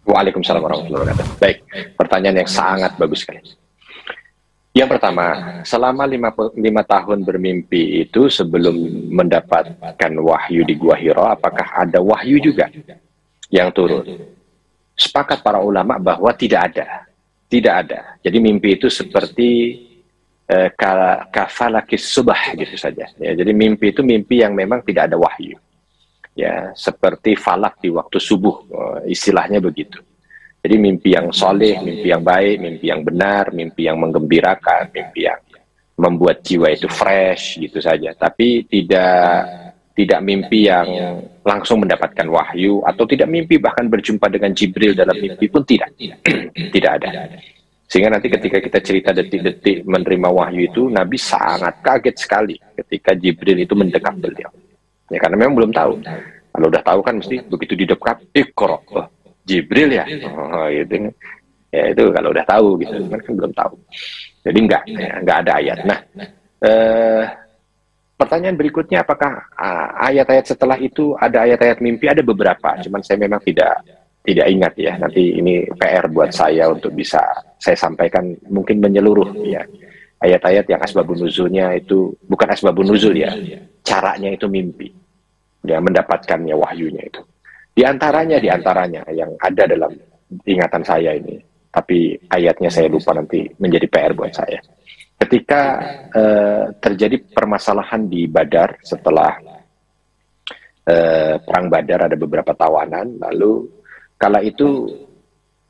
Speaker 3: Waalaikumsalam warahmatullahi wabarakatuh. Baik, pertanyaan yang sangat bagus sekali. Yang pertama, selama 5 tahun bermimpi itu sebelum mendapatkan wahyu di Gua Hira, apakah ada wahyu juga yang turun? Sepakat para ulama bahwa tidak ada. Tidak ada. Jadi mimpi itu seperti kafalakis subah gitu saja. Ya, jadi mimpi itu mimpi yang memang tidak ada wahyu. Ya, seperti falak di waktu subuh, istilahnya begitu. Jadi mimpi yang soleh, mimpi yang baik, mimpi yang benar, mimpi yang menggembirakan, mimpi yang membuat jiwa itu fresh gitu saja. Tapi tidak mimpi yang langsung mendapatkan wahyu, atau tidak mimpi bahkan berjumpa dengan Jibril dalam mimpi pun tidak. Tidak ada. Sehingga nanti ketika kita cerita detik-detik menerima wahyu itu, Nabi sangat kaget sekali ketika Jibril itu mendekat beliau. Ya karena memang belum tahu. Kalau udah tahu kan mesti begitu didekat, Iqra. Jibril ya, gitu. Ya itu kalau udah tahu gitu, kan belum tahu. Jadi enggak ada ayat. Nah, Pertanyaan berikutnya, apakah ayat-ayat setelah itu ada ayat-ayat mimpi? Ada beberapa, cuman saya memang tidak ingat ya. Nanti ini PR buat saya untuk bisa saya sampaikan mungkin menyeluruh ya. Ayat-ayat yang asbabun nuzulnya itu bukan asbabun nuzul ya. Caranya itu mimpi. Ya, mendapatkannya wahyunya itu. Di antaranya yang ada dalam ingatan saya ini. Tapi ayatnya saya lupa, nanti menjadi PR buat saya. Ketika terjadi permasalahan di Badar, setelah perang Badar ada beberapa tawanan, lalu kala itu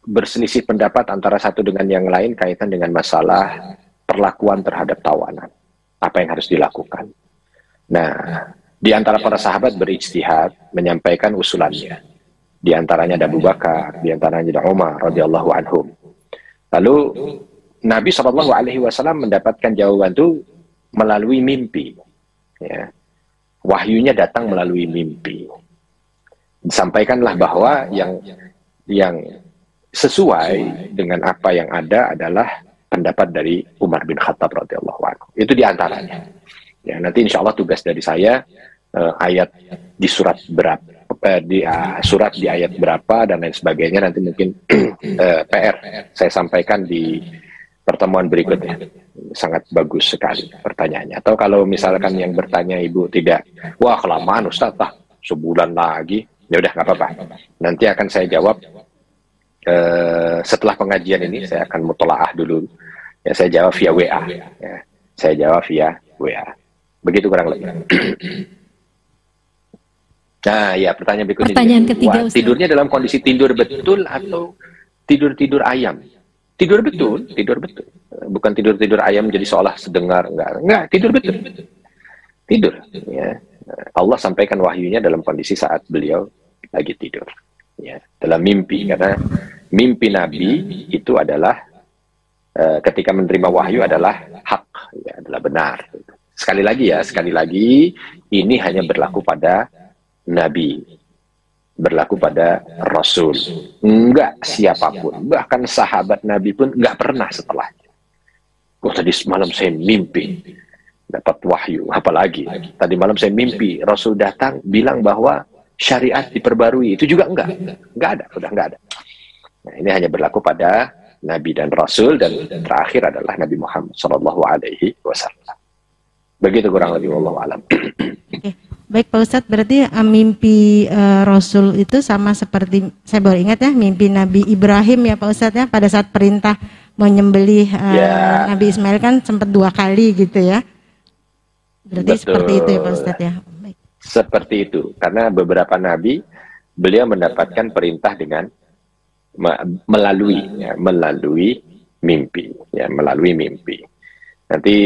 Speaker 3: berselisih pendapat antara satu dengan yang lain kaitan dengan masalah perlakuan terhadap tawanan, apa yang harus dilakukan. Nah, di antara para sahabat berijtihad menyampaikan usulannya. Di antaranya ada Abu Bakar, di antaranya ada Umar radhiyallahu anhum. Lalu Nabi SAW mendapatkan jawaban itu melalui mimpi. Ya. Wahyunya datang melalui mimpi. Disampaikanlah bahwa yang sesuai dengan apa yang ada adalah pendapat dari Umar bin Khattab radhiyallahu anhu. Itu diantaranya. Ya, nanti insya Allah tugas dari saya ayat di surat berapa, surat di ayat berapa dan lain sebagainya nanti mungkin PR saya sampaikan di pertemuan berikutnya. Sangat bagus sekali pertanyaannya. Atau kalau misalkan yang bertanya Ibu tidak, wah kelamaan Ustaz, sebulan lagi, ya udah nggak apa-apa. Nanti akan saya jawab setelah pengajian ini. Saya akan mutolaah dulu. Ya, saya jawab via WA. Ya, saya jawab via WA. Begitu kurang lebih. Nah, ya pertanyaan berikutnya.
Speaker 2: Pertanyaan ketiga,
Speaker 3: tidurnya dalam kondisi tidur betul atau tidur ayam? Tidur betul. Bukan tidur ayam jadi seolah sedengar, enggak, tidur betul. Tidur, ya. Allah sampaikan wahyunya dalam kondisi saat beliau lagi tidur. Ya, dalam mimpi, karena mimpi Nabi itu adalah ketika menerima wahyu adalah hak, ya, adalah benar. Sekali lagi ini hanya berlaku pada Nabi, berlaku pada Rasul, enggak siapapun, bahkan sahabat Nabi pun enggak pernah setelahnya. Oh, tadi malam saya mimpi dapat wahyu, apalagi tadi malam saya mimpi Rasul datang bilang bahwa syariat diperbarui, itu juga enggak ada, udah enggak ada. Nah, ini hanya berlaku pada Nabi dan Rasul, dan terakhir adalah Nabi Muhammad SAW. Begitu kurang lebih, wallahu alam.
Speaker 4: Oke. Baik Pak Ustadz, berarti mimpi Rasul itu sama seperti, saya baru ingat ya, mimpi Nabi Ibrahim ya Pak Ustadz ya, pada saat perintah menyembelih Nabi Ismail kan sempat 2 kali gitu ya. Berarti betul. Seperti itu ya Pak Ustadz ya. Baik.
Speaker 3: Seperti itu, karena beberapa Nabi beliau mendapatkan perintah dengan melalui mimpi, ya, melalui mimpi. Nanti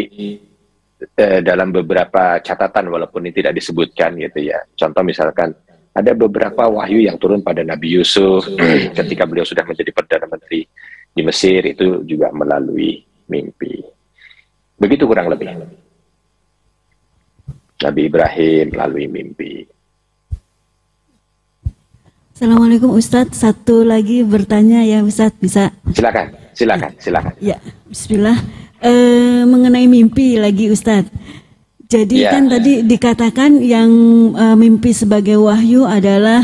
Speaker 3: dalam beberapa catatan walaupun ini tidak disebutkan gitu ya. Contoh misalkan ada beberapa wahyu yang turun pada Nabi Yusuf ketika beliau sudah menjadi Perdana Menteri di Mesir, itu juga melalui mimpi. Begitu kurang lebih. Nabi Ibrahim melalui mimpi.
Speaker 5: Assalamualaikum Ustadz, satu lagi bertanya ya Ustadz, bisa?
Speaker 3: Silakan.
Speaker 5: Ya, bismillah. Mengenai mimpi lagi Ustadz. Jadi kan tadi dikatakan yang mimpi sebagai wahyu adalah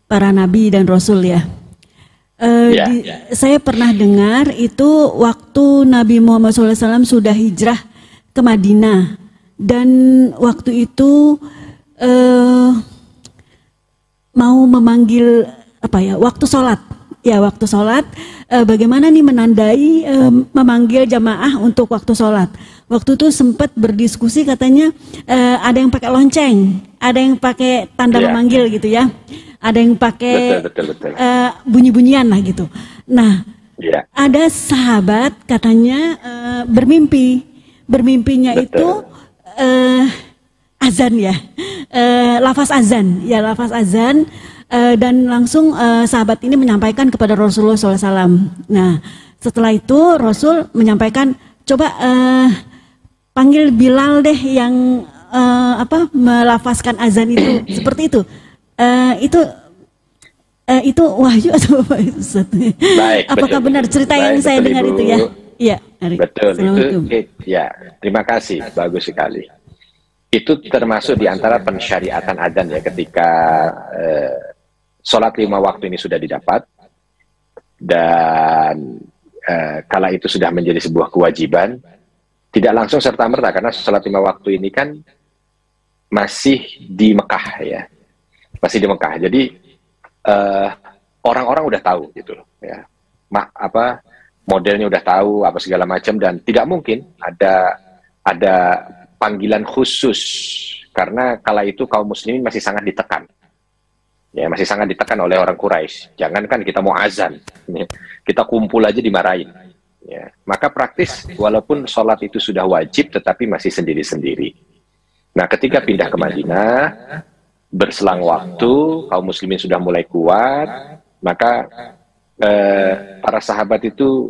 Speaker 5: para nabi dan rasul ya. Saya pernah dengar itu waktu Nabi Muhammad SAW sudah hijrah ke Madinah, dan waktu itu mau memanggil waktu sholat, bagaimana nih menandai memanggil jamaah untuk waktu sholat. Waktu itu sempat berdiskusi, katanya ada yang pakai lonceng, ada yang pakai tanda memanggil gitu ya, ada yang pakai bunyi-bunyian lah gitu. Nah, ada sahabat katanya bermimpinya itu azan ya, lafaz azan. Dan langsung sahabat ini menyampaikan kepada Rasulullah SAW. Nah, setelah itu Rasul menyampaikan, coba panggil Bilal deh yang melafazkan azan itu. Seperti itu. Itu wahyu atau apa itu?
Speaker 3: Baik,
Speaker 5: apakah benar cerita yang saya dengar itu ya? Iya.
Speaker 3: Betul, itu ya. Terima kasih, bagus sekali. Itu termasuk di antara pensyariatan adzan ya, ketika sholat 5 waktu ini sudah didapat, dan kala itu sudah menjadi sebuah kewajiban, tidak langsung serta-merta, karena sholat 5 waktu ini kan masih di Mekah ya, masih di Mekah. Jadi orang-orang udah tahu gitu loh ya, modelnya udah tahu apa segala macam, dan tidak mungkin ada panggilan khusus, karena kala itu kaum muslimin masih sangat ditekan. Ya, masih sangat ditekan oleh orang Quraisy. Jangankan kita mau azan, ya, kita kumpul aja dimarahin. Ya, maka praktis walaupun sholat itu sudah wajib, tetapi masih sendiri-sendiri. Nah, ketika pindah ke Madinah, berselang waktu, kaum muslimin sudah mulai kuat, maka para sahabat itu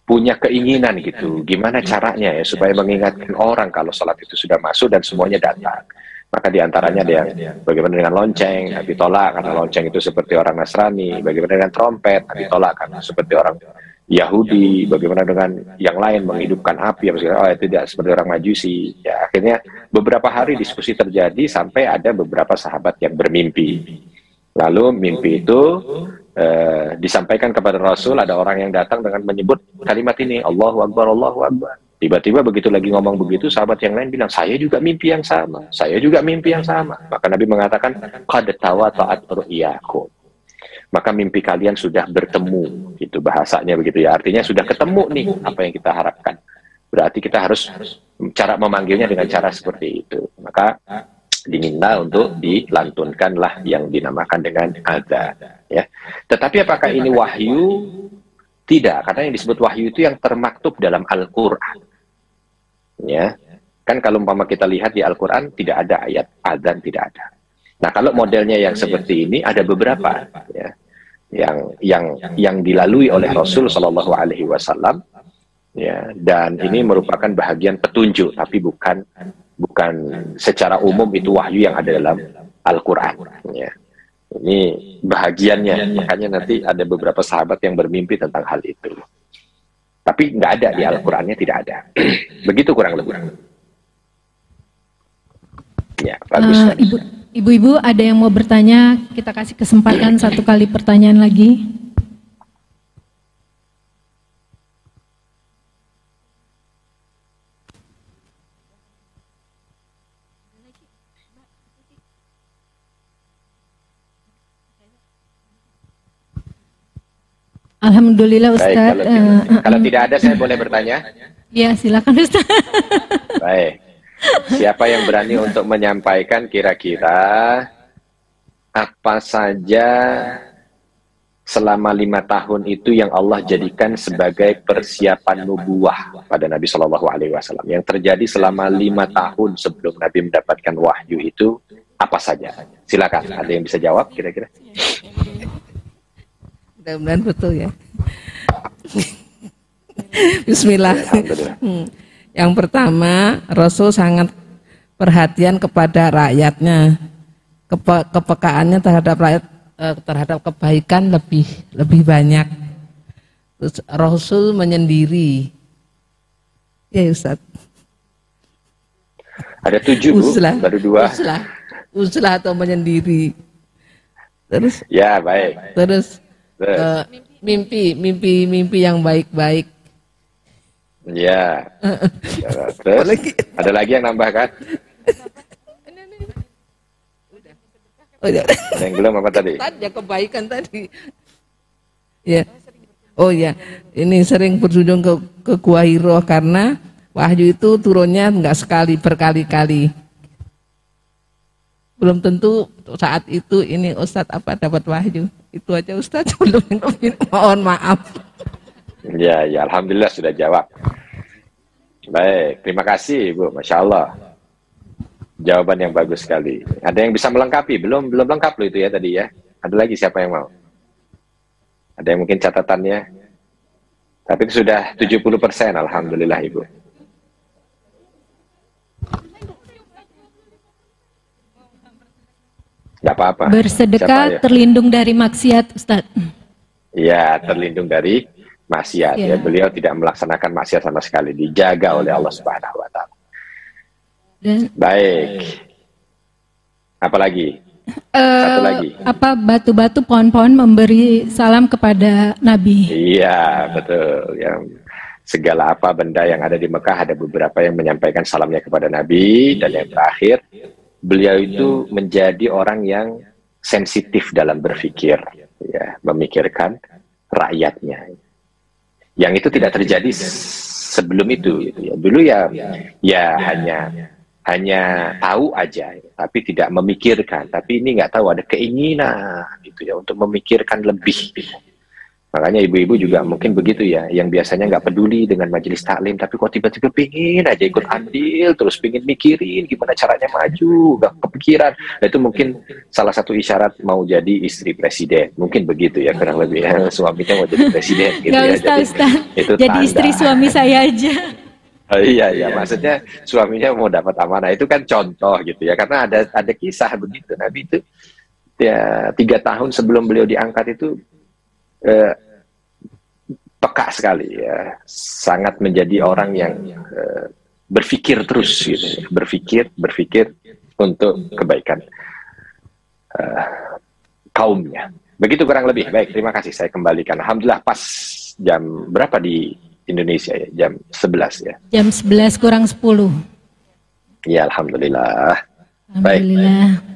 Speaker 3: punya keinginan gitu, gimana caranya ya supaya mengingatkan orang kalau sholat itu sudah masuk dan semuanya datang. Maka diantaranya ada yang bagaimana dengan lonceng, Nabi tolak karena lonceng itu seperti orang Nasrani. Bagaimana dengan trompet, Nabi tolak karena seperti orang Yahudi. Bagaimana dengan yang lain menghidupkan api, tidak seperti orang Majusi. Ya, akhirnya beberapa hari diskusi terjadi sampai ada beberapa sahabat yang bermimpi. Lalu mimpi itu disampaikan kepada Rasul. Ada orang yang datang dengan menyebut kalimat ini, Allahu Akbar, Allahu Akbar. Tiba-tiba begitu lagi ngomong begitu, sahabat yang lain bilang, saya juga mimpi yang sama, saya juga mimpi yang sama. Maka Nabi mengatakan, qad tawata'at ru'yakum. Maka mimpi kalian sudah bertemu, itu bahasanya begitu ya. Artinya sudah ketemu nih apa yang kita harapkan. Berarti kita harus cara memanggilnya dengan cara seperti itu. Maka diminta untuk dilantunkanlah yang dinamakan dengan adzan ya. Tetapi apakah ini wahyu? Tidak, karena yang disebut wahyu itu yang termaktub dalam Al-Qur'an. Ya. Kan kalau umpama kita lihat di Al-Qur'an tidak ada ayat adzan, tidak ada. Nah, kalau modelnya yang seperti ini ada beberapa ya. Yang dilalui oleh Rasul sallallahu alaihi wasallam ya, dan ini merupakan bahagian petunjuk, tapi bukan secara umum itu wahyu yang ada dalam Al-Quran ya. Ini bahagiannya, makanya nanti ada beberapa sahabat yang bermimpi tentang hal itu, tapi nggak ada di Al-Qurannya, tidak ada. Begitu kurang lebih ya. Bagus.
Speaker 2: Ibu-ibu ada yang mau bertanya, kita kasih kesempatan 1 kali pertanyaan lagi. Alhamdulillah Ustaz.
Speaker 3: Baik, kalau tidak ada saya boleh bertanya?
Speaker 2: Ya, silakan Ustaz.
Speaker 3: Baik. Siapa yang berani untuk menyampaikan kira-kira apa saja selama 5 tahun itu yang Allah jadikan sebagai persiapan nubuah pada Nabi Shallallahu Alaihi Wasallam, yang terjadi selama 5 tahun sebelum Nabi mendapatkan wahyu itu apa saja? Silakan, ada yang bisa jawab kira-kira?
Speaker 6: Mudah-mudahan betul ya. Bismillah. Yang pertama, Rasul sangat perhatian kepada rakyatnya, kepekaannya terhadap rakyat, terhadap kebaikan lebih banyak. Terus Rasul menyendiri. Ya Ustaz.
Speaker 3: Ada 7
Speaker 6: uzlah,
Speaker 3: Bu, baru 2.
Speaker 6: Uzlah atau menyendiri. Terus?
Speaker 3: Ya baik.
Speaker 6: Terus mimpi yang baik-baik.
Speaker 3: Ya. Terus ada lagi yang nambahkan?
Speaker 6: Oh, ya.
Speaker 3: Ada yang belum apa tadi?
Speaker 6: Tadi ya, kebaikan tadi. Ya. Oh ya, ini sering berkunjung ke Gua Hiro karena wahyu itu turunnya enggak sekali, berkali-kali. Belum tentu saat itu ini Ustadz dapat wahyu. Itu aja Ustadz, belum, mohon maaf.
Speaker 3: Ya, alhamdulillah sudah jawab. Baik, terima kasih Bu, Masya Allah. Jawaban yang bagus sekali. Ada yang bisa melengkapi? Belum lengkap loh itu ya tadi ya. Ada lagi siapa yang mau? Ada yang mungkin catatannya? Tapi itu sudah 70%, alhamdulillah Ibu. Gak apa-apa.
Speaker 2: Bersedekah terlindung dari maksiat, Ustadz.
Speaker 3: Iya, terlindung dari maksiat ya. Beliau tidak melaksanakan maksiat sama sekali, dijaga oleh Allah Subhanahu wa taala. Baik. Apalagi? Satu lagi.
Speaker 2: Apa batu-batu pohon-pohon memberi salam kepada Nabi?
Speaker 3: Iya, betul. Yang segala apa benda yang ada di Mekah ada beberapa yang menyampaikan salamnya kepada Nabi, dan yang terakhir beliau itu menjadi orang yang sensitif dalam berpikir, ya, memikirkan rakyatnya. Yang itu tidak terjadi sebelum itu, gitu ya. Dulu ya hanya tahu aja, tapi tidak memikirkan. Tapi ini nggak tahu, ada keinginan gitu ya untuk memikirkan lebih. Makanya ibu-ibu juga mungkin begitu ya, yang biasanya nggak peduli dengan majelis taklim, tapi kok tiba-tiba pingin aja ikut andil, terus pingin mikirin gimana caranya maju, nggak kepikiran. Nah, itu mungkin salah satu isyarat mau jadi istri presiden, mungkin begitu ya, kurang lebih ya, suaminya mau jadi presiden gitu ya.
Speaker 2: Jadi istri suami saya aja.
Speaker 3: Oh, iya, maksudnya suaminya mau dapat amanah, itu kan contoh gitu ya, karena ada kisah begitu. Nabi itu ya 3 tahun sebelum beliau diangkat itu peka sekali ya, sangat menjadi orang yang berpikir terus gitu, berpikir untuk kebaikan kaumnya. Begitu kurang lebih. Baik, terima kasih, saya kembalikan. Alhamdulillah pas jam berapa di Indonesia ya? Jam 11 ya.
Speaker 2: Jam 11 kurang 10.
Speaker 3: Ya, alhamdulillah.
Speaker 2: Alhamdulillah.
Speaker 3: Baik.